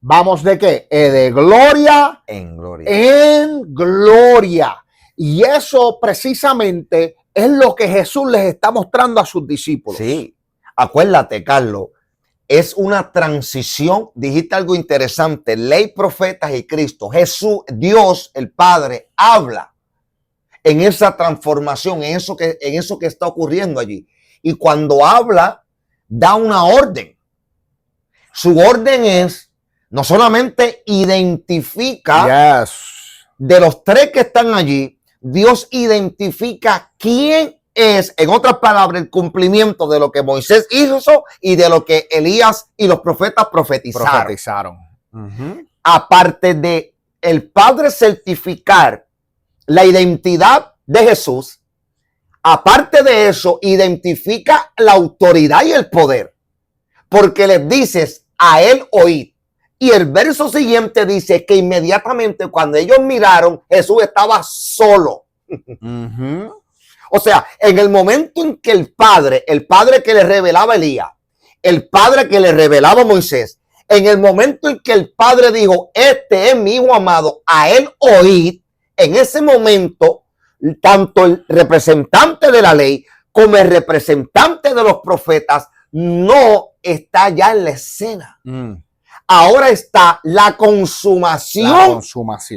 Vamos de qué? De gloria en gloria. En gloria. Y eso precisamente es lo que Jesús les está mostrando a sus discípulos. Sí, acuérdate, Carlos, es una transición. Dijiste algo interesante, ley, profetas y Cristo. Jesús, Dios, el Padre, habla en esa transformación, en eso que está ocurriendo allí. Y cuando habla, da una orden. Su orden es, no solamente identifica de los tres que están allí, Dios identifica quién es, en otras palabras, el cumplimiento de lo que Moisés hizo y de lo que Elías y los profetas profetizaron. Aparte de el Padre certificar la identidad de Jesús, aparte de eso, identifica la autoridad y el poder. Porque les dices, a él oíd. Y el verso siguiente dice que inmediatamente cuando ellos miraron, Jesús estaba solo. O sea, en el momento en que el Padre que le revelaba a Elías, el Padre que le revelaba a Moisés, en el momento en que el Padre dijo, este es mi hijo amado, a él oíd, en ese momento, tanto el representante de la ley como el representante de los profetas no está ya en la escena. Ahora está la consumación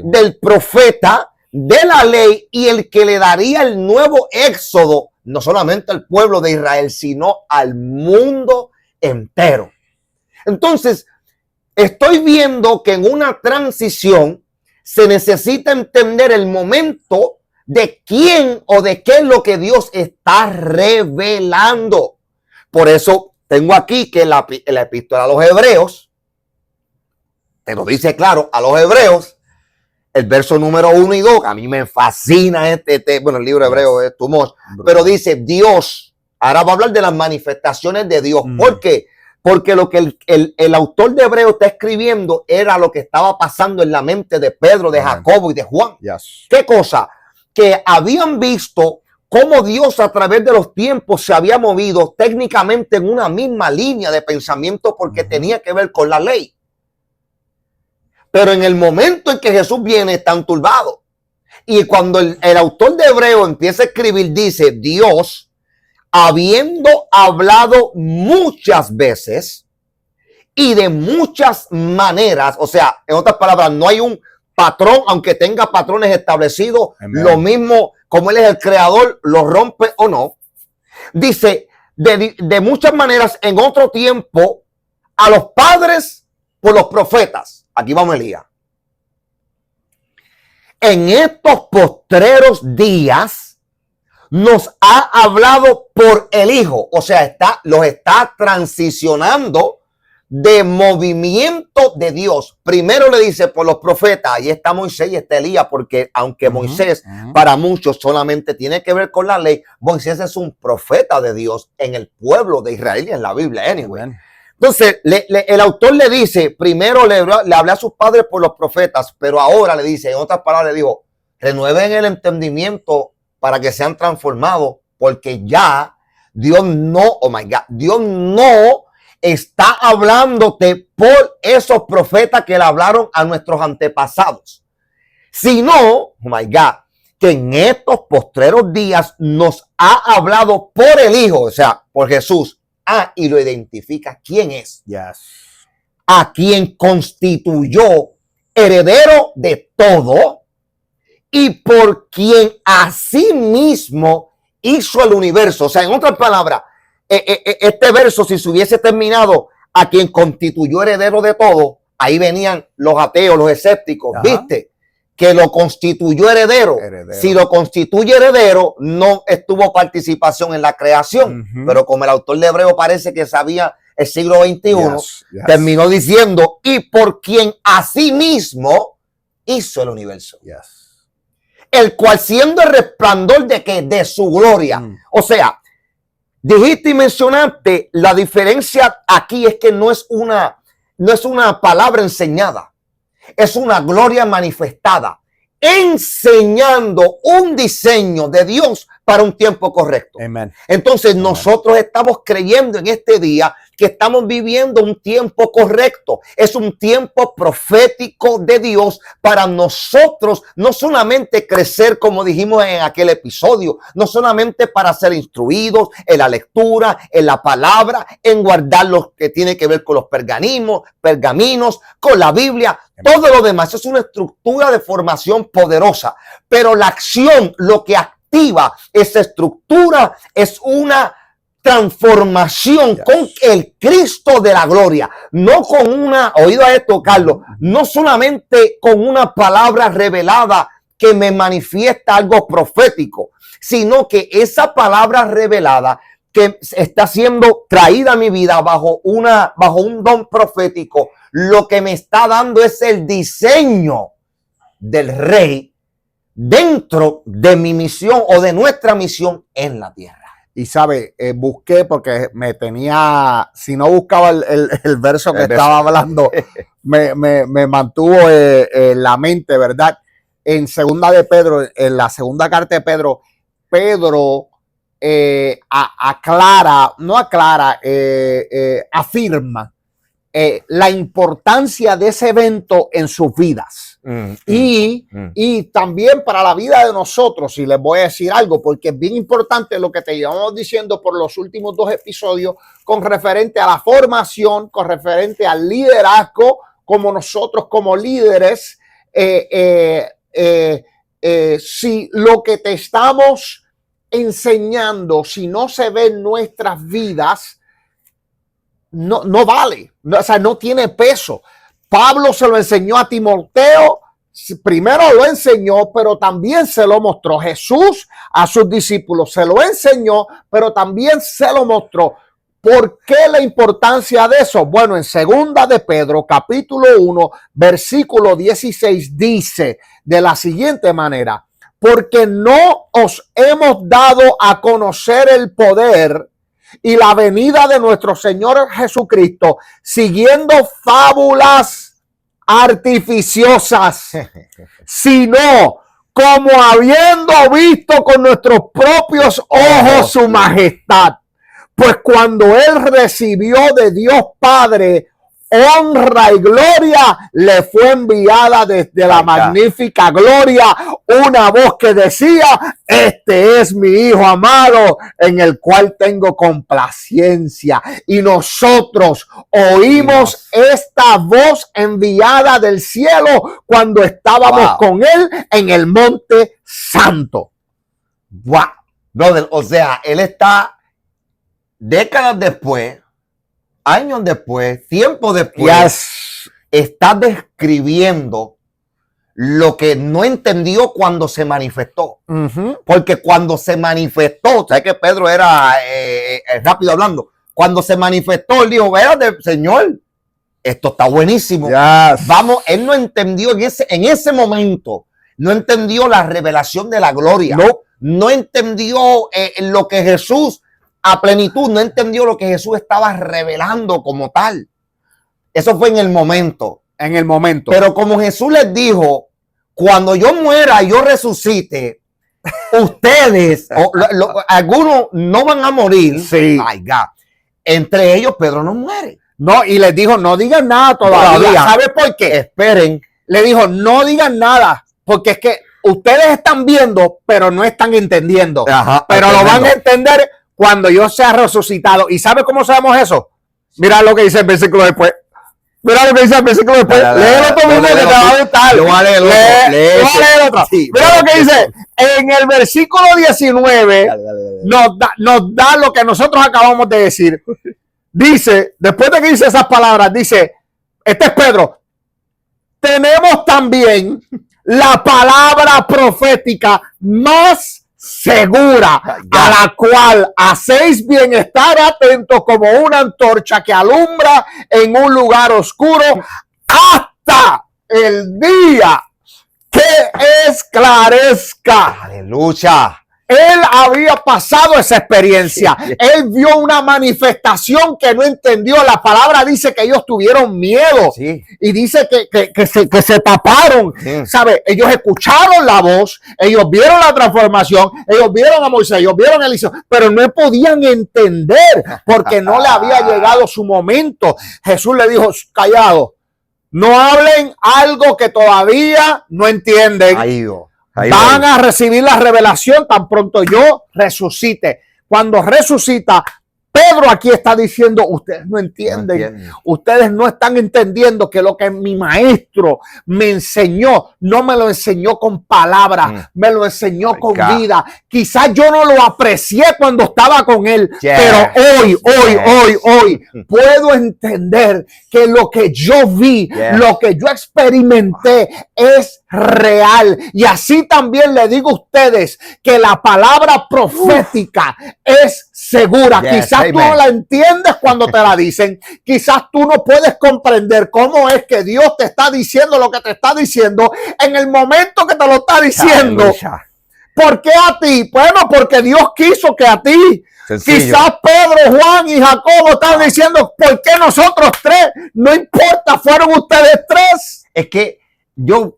del profeta, de la ley, y el que le daría el nuevo éxodo, no solamente al pueblo de Israel, sino al mundo entero. Entonces, estoy viendo que en una transición se necesita entender el momento de quién o de qué es lo que Dios está revelando. Por eso tengo aquí que la epístola a los Hebreos te lo dice claro, a los Hebreos, el verso número 1 y 2, a mí me fascina el libro hebreo es too much, pero dice Dios, ahora va a hablar de las manifestaciones de Dios. ¿Por qué? Porque lo que el autor de Hebreo está escribiendo era lo que estaba pasando en la mente de Pedro, de Jacobo y de Juan. ¿Qué cosa? Que habían visto cómo Dios a través de los tiempos se había movido técnicamente en una misma línea de pensamiento porque tenía que ver con la ley. Pero en el momento en que Jesús viene, están turbados. Y cuando el autor de Hebreo empieza a escribir, dice, Dios, habiendo hablado muchas veces y de muchas maneras, o sea, en otras palabras, no hay un patrón, aunque tenga patrones establecidos, lo mismo como él es el creador, lo rompe o no. Dice, de muchas maneras en otro tiempo a los padres por los profetas. Aquí vamos, Elías. En estos postreros días nos ha hablado por el Hijo. O sea, los está transicionando de movimiento de Dios. Primero le dice por los profetas, ahí está Moisés y está Elías, porque aunque Moisés para muchos solamente tiene que ver con la ley, Moisés es un profeta de Dios en el pueblo de Israel y en la Biblia. Anyway. Entonces, el autor le dice, primero le hablé a sus padres por los profetas, pero ahora le dice, en otras palabras, le dijo, renueven el entendimiento para que sean transformados, porque ya Dios no, oh my God, Dios no está hablándote por esos profetas que le hablaron a nuestros antepasados, sino, oh my God, que en estos postreros días nos ha hablado por el Hijo, o sea, por Jesús. Y lo identifica quién es. Yes. A quien constituyó heredero de todo y por quien asimismo hizo el universo. O sea, en otras palabras, este verso, si se hubiese terminado a quien constituyó heredero de todo, ahí venían los ateos, los escépticos. Ajá. ¿Viste? Que lo constituyó heredero. Si lo constituye heredero, no estuvo participación en la creación. Pero como el autor de Hebreo parece que sabía el siglo XXI, terminó diciendo, y por quien asimismo hizo el universo. El cual siendo el resplandor de ¿qué? De su gloria. O sea, dijiste y mencionaste, la diferencia aquí es que no es una palabra enseñada. Es una gloria manifestada, enseñando un diseño de Dios para un tiempo correcto. Amen. Entonces nosotros estamos creyendo en este día que estamos viviendo un tiempo correcto. Es un tiempo profético de Dios para nosotros, no solamente crecer como dijimos en aquel episodio, no solamente para ser instruidos en la lectura, en la palabra, en guardar lo que tiene que ver con los pergaminos, con la Biblia, todo lo demás. Es una estructura de formación poderosa, pero la acción, lo que activa esa estructura es una transformación con el Cristo de la gloria, no con una, oído a esto, Carlos, no solamente con una palabra revelada que me manifiesta algo profético, sino que esa palabra revelada que está siendo traída a mi vida bajo un don profético, lo que me está dando es el diseño del Rey dentro de mi misión o de nuestra misión en la tierra. Y sabe, busqué porque me tenía, si no buscaba el verso que estaba hablando, me mantuvo en la mente, ¿verdad? En segunda de Pedro, en la segunda carta de Pedro, Pedro afirma la importancia de ese evento en sus vidas. Y también para la vida de nosotros, y les voy a decir algo, porque es bien importante lo que te llevamos diciendo por los últimos 2 episodios con referente a la formación, con referente al liderazgo, como nosotros como líderes, si lo que te estamos enseñando, si no se ve en nuestras vidas, no vale, o sea, no tiene peso. Pablo se lo enseñó a Timoteo, primero lo enseñó, pero también se lo mostró. Jesús a sus discípulos se lo enseñó, pero también se lo mostró. ¿Por qué la importancia de eso? Bueno, en segunda de Pedro, capítulo 1, versículo 16, dice de la siguiente manera: porque no os hemos dado a conocer el poder y la venida de nuestro Señor Jesucristo siguiendo fábulas artificiosas, sino como habiendo visto con nuestros propios ojos su majestad. Pues cuando él recibió de Dios Padre honra y gloria, le fue enviada desde la magnífica gloria una voz que decía: este es mi Hijo amado, en el cual tengo complacencia. Y nosotros oímos esta voz enviada del cielo cuando estábamos con él en el monte santo. Brother, o sea, él está décadas después, años después, tiempo después, está describiendo lo que no entendió cuando se manifestó. Porque cuando se manifestó, ¿sabes que Pedro era rápido hablando? Cuando se manifestó, él dijo, espérate, Señor, esto está buenísimo. Vamos, él no entendió en ese momento, no entendió la revelación de la gloria. No entendió lo que Jesús, a plenitud, no entendió lo que Jesús estaba revelando como tal. Eso fue en el momento. En el momento. Pero como Jesús les dijo, cuando yo muera y yo resucite, ustedes, algunos no van a morir. Sí. My God. Entre ellos, Pedro no muere. No, y les dijo, no digan nada todavía. ¿Sabes por qué? Esperen. Le dijo, no digan nada, porque es que ustedes están viendo, pero no están entendiendo. Ajá, pero lo van a entender cuando yo sea resucitado. ¿Y sabe cómo sabemos eso? Mira lo que dice el versículo después. Mira lo que dice el versículo después. Léelo tú mismo que te va a gustar. Yo voy a leer el otro. Sí, mira lo que dice. En el versículo 19 nos da lo que nosotros acabamos de decir. Dice, después de que dice esas palabras, dice, este es Pedro. Tenemos también la palabra profética más segura, a la cual hacéis bien estar atentos como una antorcha que alumbra en un lugar oscuro hasta el día que esclarezca. Aleluya. Él había pasado esa experiencia. Él vio una manifestación que no entendió. La palabra dice que ellos tuvieron miedo. Sí. Y dice que se taparon. Sí. ¿Sabe? Ellos escucharon la voz. Ellos vieron la transformación. Ellos vieron a Moisés. Ellos vieron a Eliseo. Pero no podían entender porque no le había llegado su momento. Jesús le dijo, callado. No hablen algo que todavía no entienden. Van a recibir la revelación tan pronto yo resucite. Cuando resucita, Pedro aquí está diciendo, ustedes no entienden. Ustedes no están entendiendo que lo que mi maestro me enseñó, no me lo enseñó con palabras, me lo enseñó con vida. Quizás yo no lo aprecié cuando estaba con él, pero hoy puedo entender que lo que yo vi, lo que yo experimenté es real. Y así también le digo a ustedes que la palabra profética es segura. Quizás tú no la entiendes cuando te la dicen. Quizás tú no puedes comprender cómo es que Dios te está diciendo lo que te está diciendo en el momento que te lo está diciendo. ¿Por qué a ti? Bueno, porque Dios quiso que a ti. Sencillo. Quizás Pedro, Juan y Jacobo están diciendo, ¿por qué nosotros tres? No importa, fueron ustedes tres. Es que yo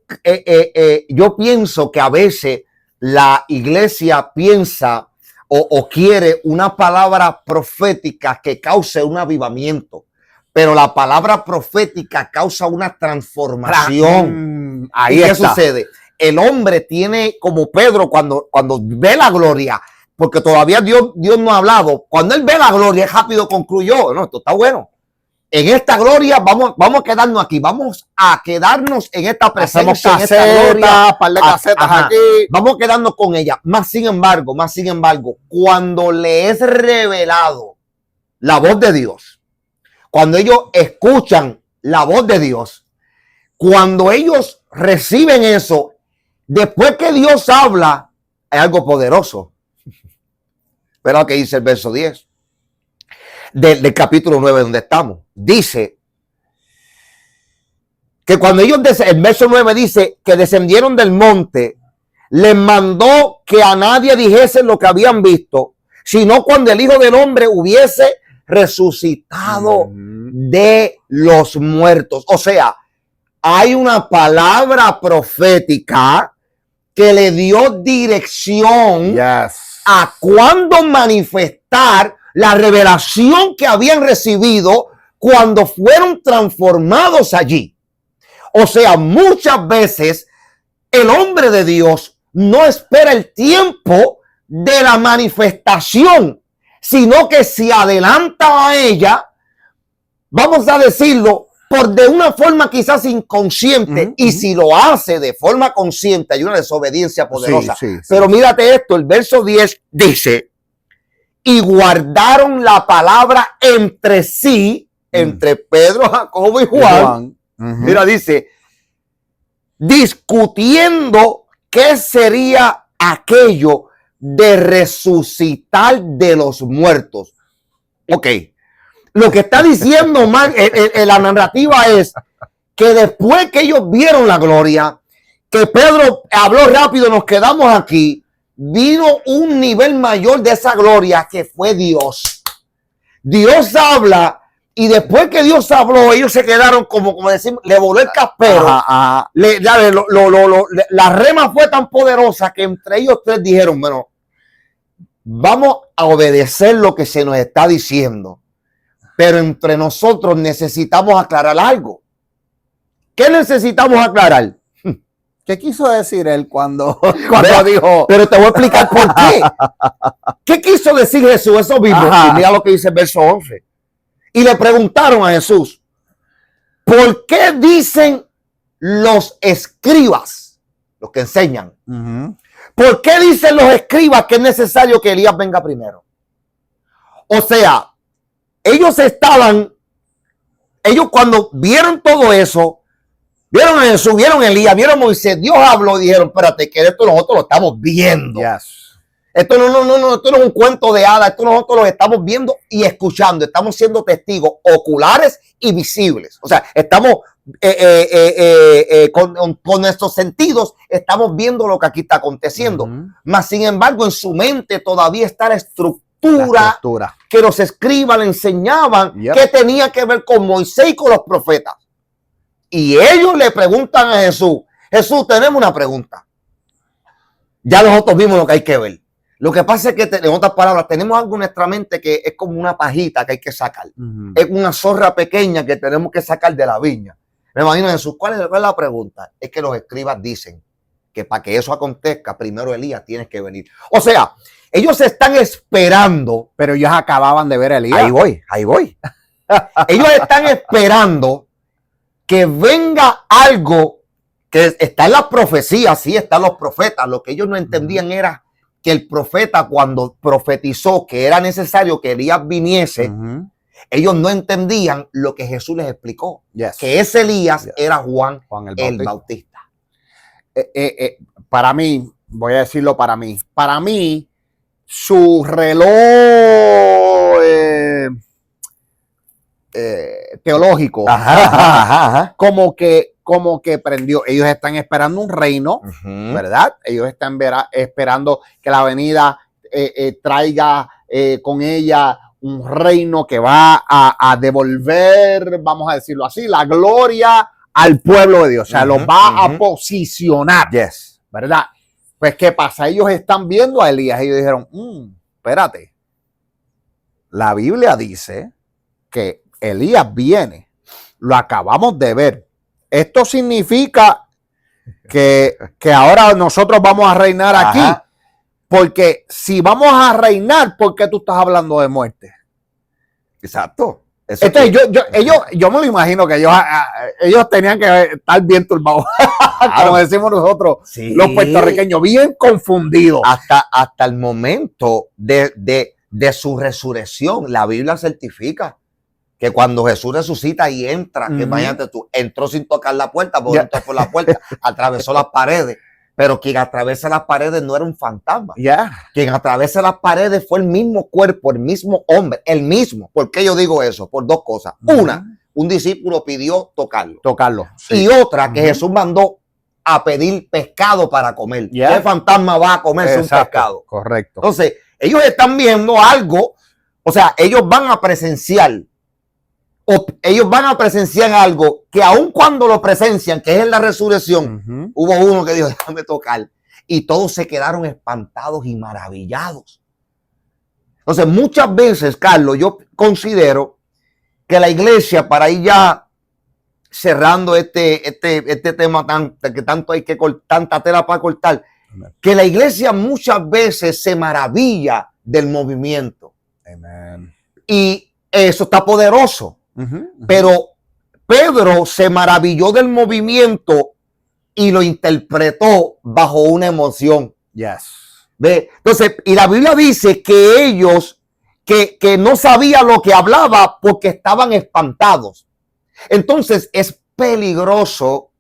pienso que a veces la iglesia piensa o quiere una palabra profética que cause un avivamiento, pero la palabra profética causa una transformación. Ahí ¿Y qué está. sucede? El hombre tiene, como Pedro, cuando ve la gloria, porque todavía Dios no ha hablado, cuando él ve la gloria, rápido concluyó, no, esto está bueno. En esta gloria vamos a quedarnos aquí, vamos a quedarnos en esta presencia, en esta gloria, par de casetas aquí. Vamos a quedarnos con ella. Más sin embargo, cuando le es revelado la voz de Dios, cuando ellos escuchan la voz de Dios, cuando ellos reciben eso, después que Dios habla, es algo poderoso. Pero lo que dice el verso 10 del capítulo 9 donde estamos. Dice que cuando ellos, el verso 9 dice que descendieron del monte, les mandó que a nadie dijesen lo que habían visto, sino cuando el Hijo del Hombre hubiese resucitado de los muertos. O sea, hay una palabra profética que le dio dirección a cuándo manifestar la revelación que habían recibido cuando fueron transformados allí. O sea, muchas veces el hombre de Dios no espera el tiempo de la manifestación, sino que se adelanta a ella, vamos a decirlo, de una forma quizás inconsciente, y si lo hace de forma consciente hay una desobediencia poderosa. Pero mírate esto, el verso 10 dice, y guardaron la palabra entre sí, entre Pedro, Jacobo y Juan. Mira, dice, discutiendo qué sería aquello de resucitar de los muertos. Ok, lo que está diciendo la narrativa es que después que ellos vieron la gloria, que Pedro habló rápido, nos quedamos aquí, vino un nivel mayor de esa gloria que fue Dios. Dios habla y después que Dios habló, ellos se quedaron como decimos, le voló el caspero. La rema fue tan poderosa que entre ellos tres dijeron, bueno, vamos a obedecer lo que se nos está diciendo, pero entre nosotros necesitamos aclarar algo. ¿Qué necesitamos aclarar? ¿Qué quiso decir él cuando dijo? Pero te voy a explicar por qué. ¿Qué quiso decir Jesús? Eso mismo. Y mira lo que dice el verso 11. Y le preguntaron a Jesús, ¿por qué dicen los escribas, los que enseñan? ¿Por qué dicen los escribas que es necesario que Elías venga primero? O sea, ellos cuando vieron todo eso, vieron a Jesús, vieron a Elías, vieron a Moisés, Dios habló y dijeron, espérate, que esto nosotros lo estamos viendo. Esto no es un cuento de hadas, esto nosotros lo estamos viendo y escuchando, estamos siendo testigos oculares y visibles. O sea, estamos con nuestros sentidos, estamos viendo lo que aquí está aconteciendo. Mas, sin embargo, en su mente todavía está la estructura que los escribas le enseñaban que tenía que ver con Moisés y con los profetas. Y ellos le preguntan a Jesús, tenemos una pregunta. Ya nosotros vimos lo que hay que ver. Lo que pasa es que, en otras palabras, tenemos algo en nuestra mente que es como una pajita que hay que sacar. Es una zorra pequeña que tenemos que sacar de la viña. Me imagino, Jesús, ¿cuál es la pregunta? Es que los escribas dicen que para que eso acontezca, primero Elías tiene que venir. O sea, ellos están esperando. Pero ellos acababan de ver a Elías. Ahí voy. Ellos están esperando que venga algo que está en las profecías, sí, están los profetas. Lo que ellos no entendían era que el profeta, cuando profetizó que era necesario que Elías viniese, ellos no entendían lo que Jesús les explicó. Que ese Elías era Juan el Bautista. Para mí, voy a decirlo para mí, su reloj teológico, como que prendió. Ellos están esperando un reino, ¿verdad? Ellos están esperando que la venida traiga con ella un reino que va a devolver, vamos a decirlo así, la gloria al pueblo de Dios. O sea, los va a posicionar, ¿verdad? Pues, ¿qué pasa? Ellos están viendo a Elías y ellos dijeron, espérate, la Biblia dice que Elías viene, lo acabamos de ver. Esto significa que ahora nosotros vamos a reinar aquí. Porque si vamos a reinar, ¿por qué tú estás hablando de muerte? Exacto. Entonces, yo me lo imagino que ellos tenían que estar bien turbados. Como decimos nosotros, los puertorriqueños, bien confundidos. Hasta el momento de su resurrección, la Biblia certifica que cuando Jesús resucita y entra, que imagínate tú, entró sin tocar la puerta, porque entró por la puerta, atravesó las paredes, pero quien atraviesa las paredes no era un fantasma. Quien atraviesa las paredes fue el mismo cuerpo, el mismo hombre, el mismo. ¿Por qué yo digo eso? Por dos cosas. Una, un discípulo pidió tocarlo. Y otra, que Jesús mandó a pedir pescado para comer. ¿Qué fantasma va a comerse un pescado? Correcto. Entonces, ellos están viendo algo, o sea, ellos van a presenciar algo que aun cuando lo presencian, que es en la resurrección, hubo uno que dijo, déjame tocar. Y todos se quedaron espantados y maravillados. Entonces, muchas veces, Carlos, yo considero que la iglesia, para ir ya cerrando este tema que tanto hay que cortar, tanta tela para cortar, que la iglesia muchas veces se maravilla del movimiento. Y eso está poderoso. Pero Pedro se maravilló del movimiento y lo interpretó bajo una emoción. ¿Ve? Entonces, y la Biblia dice que ellos que no sabía lo que hablaba porque estaban espantados. Entonces es peligroso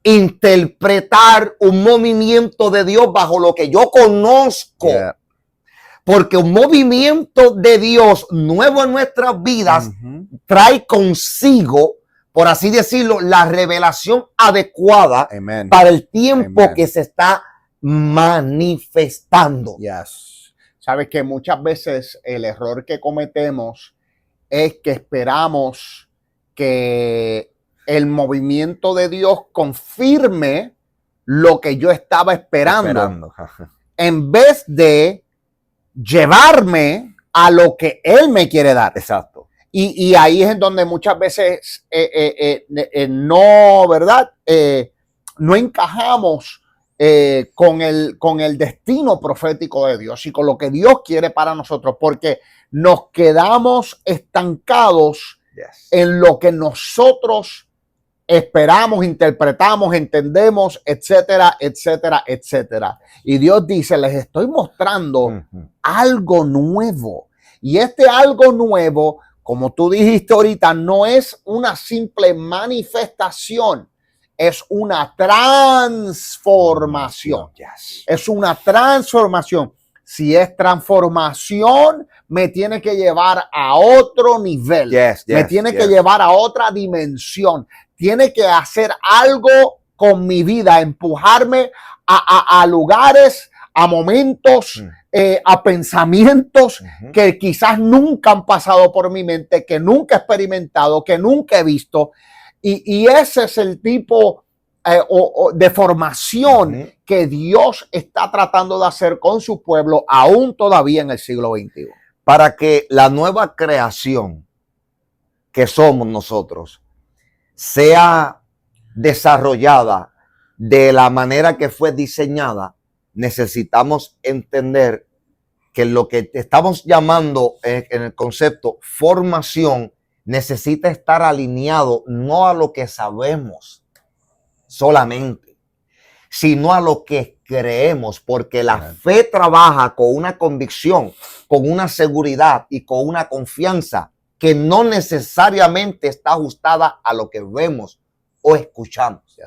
interpretar un movimiento de Dios bajo lo que yo conozco. Yeah. Porque un movimiento de Dios nuevo en nuestras vidas trae consigo, por así decirlo, la revelación adecuada Amen. para el tiempo Amen. que se está manifestando. Yes. Sabes que muchas veces el error que cometemos es que esperamos que el movimiento de Dios confirme lo que yo estaba esperando. En vez de llevarme a lo que Él me quiere dar. Exacto. Y ahí es en donde muchas veces no, ¿verdad? No encajamos con el destino profético de Dios y con lo que Dios quiere para nosotros, porque nos quedamos estancados en lo que nosotros esperamos, interpretamos, entendemos, etcétera, etcétera, etcétera. Y Dios dice, les estoy mostrando algo nuevo. Y este algo nuevo, como tú dijiste ahorita, no es una simple manifestación, es una transformación. Es una transformación. Si es transformación, me tiene que llevar a otro nivel. Me tiene que llevar a otra dimensión. Tiene que hacer algo con mi vida, empujarme a lugares, a momentos, a pensamientos que quizás nunca han pasado por mi mente, que nunca he experimentado, que nunca he visto. Y ese es el tipo de formación que Dios está tratando de hacer con su pueblo, aún todavía en el siglo XXI. Para que la nueva creación que somos nosotros sea desarrollada de la manera que fue diseñada, necesitamos entender que lo que estamos llamando en el concepto formación necesita estar alineado no a lo que sabemos solamente, sino a lo que creemos, porque la fe trabaja con una convicción, con una seguridad y con una confianza que no necesariamente está ajustada a lo que vemos o escuchamos.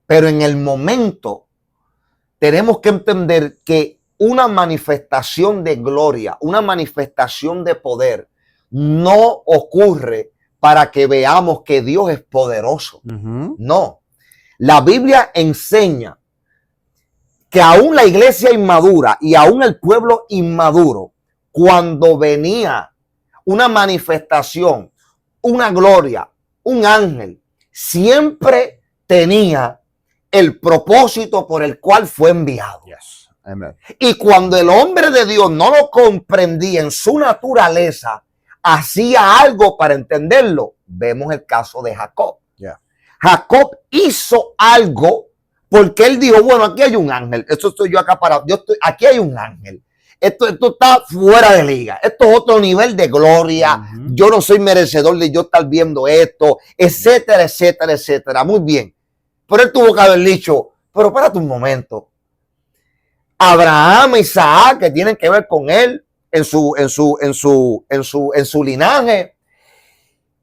Pero en el momento tenemos que entender que una manifestación de gloria, una manifestación de poder, no ocurre para que veamos que Dios es poderoso. No. La Biblia enseña que aún la iglesia inmadura y aún el pueblo inmaduro, cuando venía una manifestación, una gloria, un ángel, siempre tenía el propósito por el cual fue enviado. Amen. Y cuando el hombre de Dios no lo comprendía en su naturaleza, hacía algo para entenderlo. Vemos el caso de Jacob. Jacob hizo algo porque él dijo, bueno, aquí hay un ángel. Esto estoy yo acá parado. Aquí hay un ángel. Esto está fuera de liga. Esto es otro nivel de gloria. Yo no soy merecedor de yo estar viendo esto, etcétera, etcétera, etcétera. Muy bien. Pero él tuvo que haber dicho, pero espérate un momento. Abraham, Isaac, que tienen que ver con él en su linaje.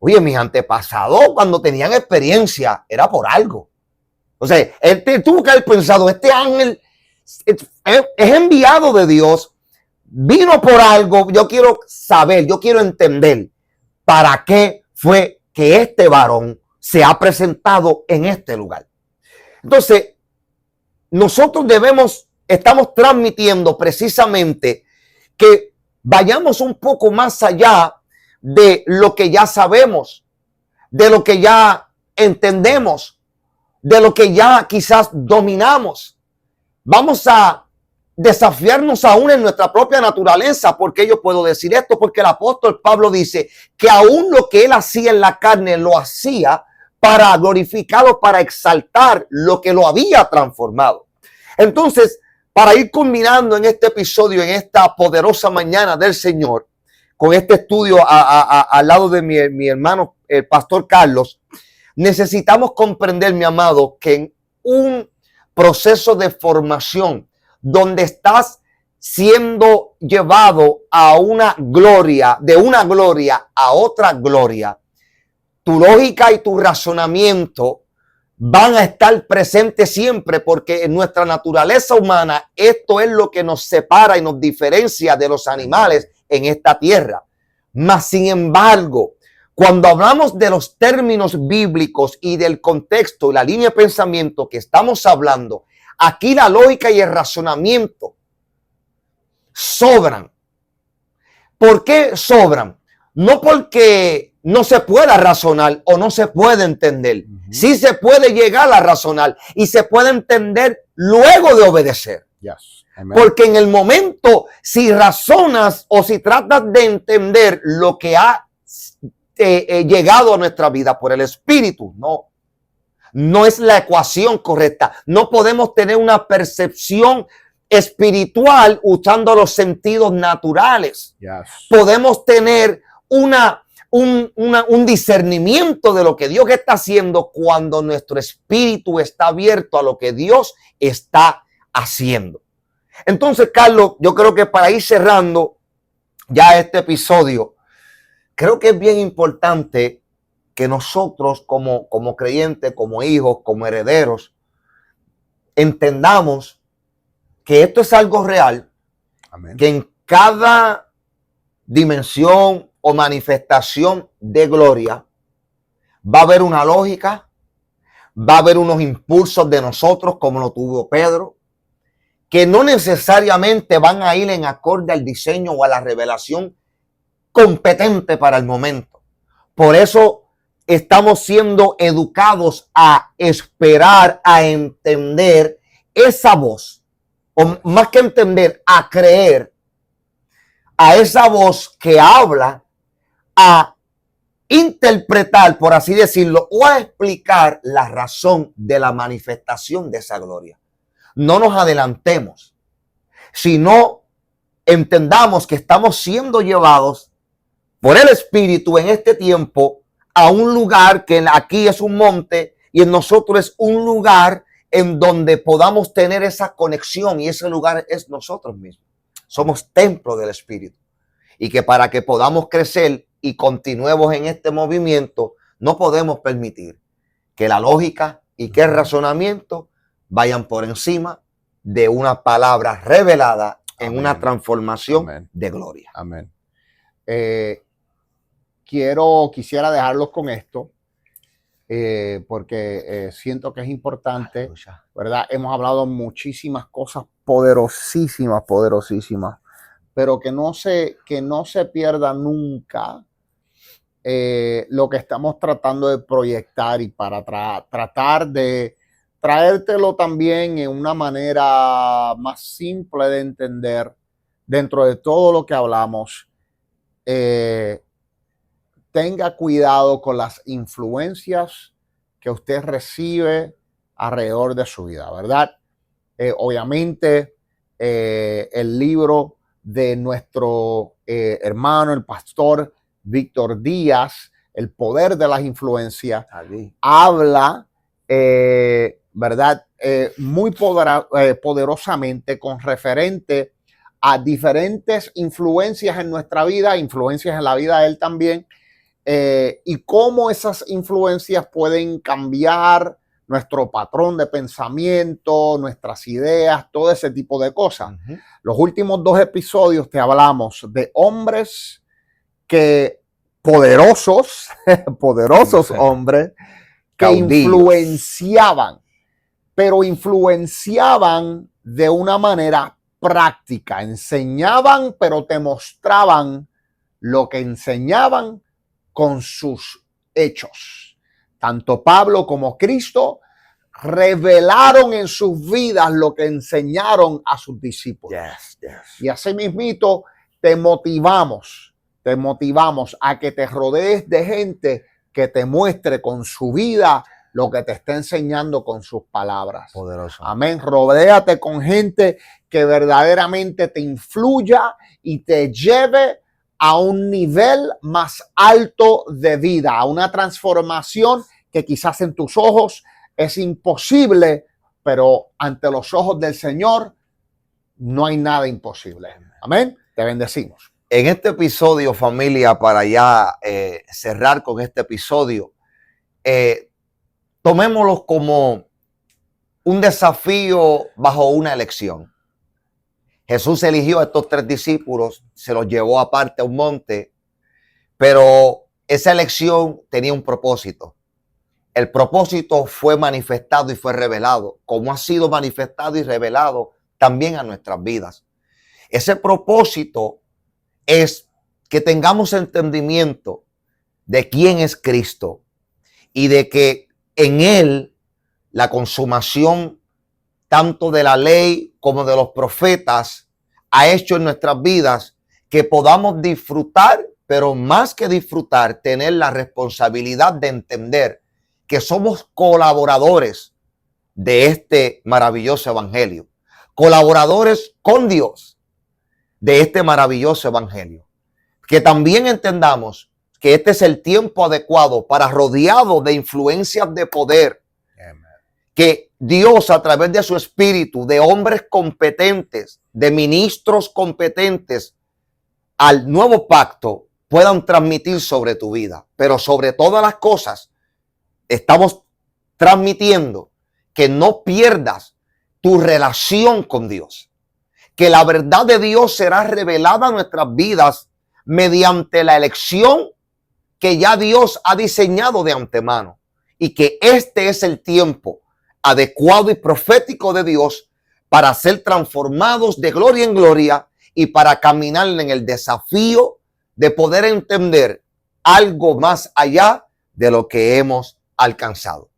Oye, mis antepasados, cuando tenían experiencia, era por algo. O sea, él tuvo que haber pensado, este ángel es enviado de Dios, vino por algo. Yo quiero saber, yo quiero entender para qué fue que este varón se ha presentado en este lugar. Entonces, nosotros estamos transmitiendo precisamente que vayamos un poco más allá de lo que ya sabemos, de lo que ya entendemos, de lo que ya quizás dominamos. Vamos a desafiarnos aún en nuestra propia naturaleza. ¿Por qué yo puedo decir esto? Porque el apóstol Pablo dice que aún lo que él hacía en la carne lo hacía para glorificarlo, para exaltar lo que lo había transformado. Entonces, para ir culminando en este episodio, en esta poderosa mañana del Señor, con este estudio al lado de mi hermano, el pastor Carlos, necesitamos comprender, mi amado, que en un proceso de formación donde estás siendo llevado a una gloria, de una gloria a otra gloria, tu lógica y tu razonamiento van a estar presentes siempre, porque en nuestra naturaleza humana esto es lo que nos separa y nos diferencia de los animales en esta tierra. Mas, sin embargo, cuando hablamos de los términos bíblicos y del contexto y la línea de pensamiento que estamos hablando, aquí la lógica y el razonamiento sobran. ¿Por qué sobran? No porque no se pueda razonar o no se puede entender. Sí se puede llegar a razonar y se puede entender luego de obedecer. Yes. Amen. Porque en el momento, si razonas o si tratas de entender lo que ha llegado a nuestra vida por el Espíritu, no es la ecuación correcta. No podemos tener una percepción espiritual usando los sentidos naturales. Yes. Podemos tener un discernimiento de lo que Dios está haciendo cuando nuestro espíritu está abierto a lo que Dios está haciendo. Entonces, Carlos, yo creo que para ir cerrando ya este episodio, creo que es bien importante que nosotros como creyentes, como hijos, como herederos, entendamos que esto es algo real. Amén. Que en cada dimensión o manifestación de gloria va a haber una lógica, va a haber unos impulsos de nosotros como lo tuvo Pedro, que no necesariamente van a ir en acorde al diseño o a la revelación competente para el momento. Por eso estamos siendo educados a esperar, a entender esa voz, o más que entender, a creer a esa voz que habla, a interpretar, por así decirlo, o a explicar la razón de la manifestación de esa gloria. No nos adelantemos, sino entendamos que estamos siendo llevados por el Espíritu en este tiempo a un lugar que aquí es un monte y en nosotros es un lugar en donde podamos tener esa conexión, y ese lugar es nosotros mismos. Somos templo del Espíritu, y que para que podamos crecer y continuemos en este movimiento, no podemos permitir que la lógica y que el razonamiento vayan por encima de una palabra revelada en Amén. Una transformación Amén. de gloria. Amén. Quisiera dejarlos con esto, porque siento que es importante, Aleluya. ¿verdad? Hemos hablado muchísimas cosas poderosísimas, pero que no se pierda nunca lo que estamos tratando de proyectar, y para tratar de traértelo también en una manera más simple de entender dentro de todo lo que hablamos. Tenga cuidado con las influencias que usted recibe alrededor de su vida, ¿verdad? Obviamente, el libro de nuestro hermano, el pastor Víctor Díaz, El poder de las influencias, habla, ¿verdad? Muy poderosamente con referente a diferentes influencias en nuestra vida, influencias en la vida de él también, y cómo esas influencias pueden cambiar nuestro patrón de pensamiento, nuestras ideas, todo ese tipo de cosas. Uh-huh. Los últimos 2 episodios te hablamos de hombres poderosos hombres que influenciaban, pero influenciaban de una manera práctica. Enseñaban, pero te mostraban lo que enseñaban con sus hechos. Tanto Pablo como Cristo revelaron en sus vidas lo que enseñaron a sus discípulos. Y así mismito te motivamos a que te rodees de gente que te muestre con su vida lo que te está enseñando con sus palabras. Poderoso. Amén. Rodéate con gente que verdaderamente te influya y te lleve a un nivel más alto de vida, a una transformación que quizás en tus ojos es imposible, pero ante los ojos del Señor no hay nada imposible. Amén. Te bendecimos. En este episodio, familia, para ya cerrar con este episodio, tomémoslo como un desafío bajo una elección. Jesús eligió a estos 3 discípulos, se los llevó aparte a un monte, pero esa elección tenía un propósito. El propósito fue manifestado y fue revelado, como ha sido manifestado y revelado también a nuestras vidas. Ese propósito es que tengamos entendimiento de quién es Cristo y de que en Él la consumación tanto de la ley como de los profetas ha hecho en nuestras vidas que podamos disfrutar, pero más que disfrutar, tener la responsabilidad de entender que somos colaboradores de este maravilloso evangelio, colaboradores con Dios de este maravilloso evangelio. Que también entendamos que este es el tiempo adecuado para, rodeado de influencias de poder, que Dios a través de su espíritu, de hombres competentes, de ministros competentes al nuevo pacto, puedan transmitir sobre tu vida. Pero sobre todas las cosas, estamos transmitiendo que no pierdas tu relación con Dios, que la verdad de Dios será revelada a nuestras vidas mediante la elección que ya Dios ha diseñado de antemano, y que este es el tiempo adecuado y profético de Dios para ser transformados de gloria en gloria y para caminar en el desafío de poder entender algo más allá de lo que hemos alcanzado.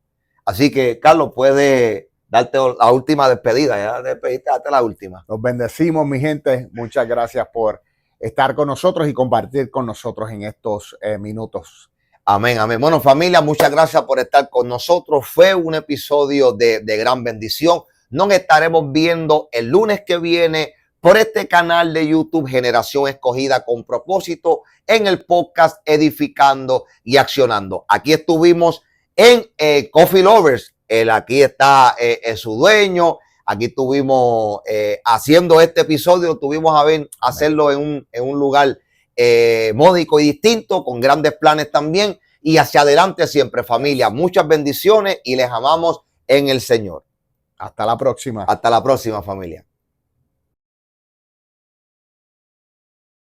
Así que, Carlos, puede darte la última despedida. Ya despediste, date la última. Los bendecimos, mi gente. Muchas gracias por estar con nosotros y compartir con nosotros en estos minutos. Amén, amén. Bueno, familia, muchas gracias por estar con nosotros. Fue un episodio de gran bendición. Nos estaremos viendo el lunes que viene por este canal de YouTube, Generación Escogida con Propósito, en el podcast Edificando y Accionando. Aquí estuvimos en Coffee Lovers. Aquí está su dueño. Aquí estuvimos haciendo este episodio. Tuvimos a ver hacerlo en un lugar módico y distinto, con grandes planes también, y hacia adelante siempre, familia. Muchas bendiciones y les amamos en el Señor. Hasta la próxima. Hasta la próxima, familia.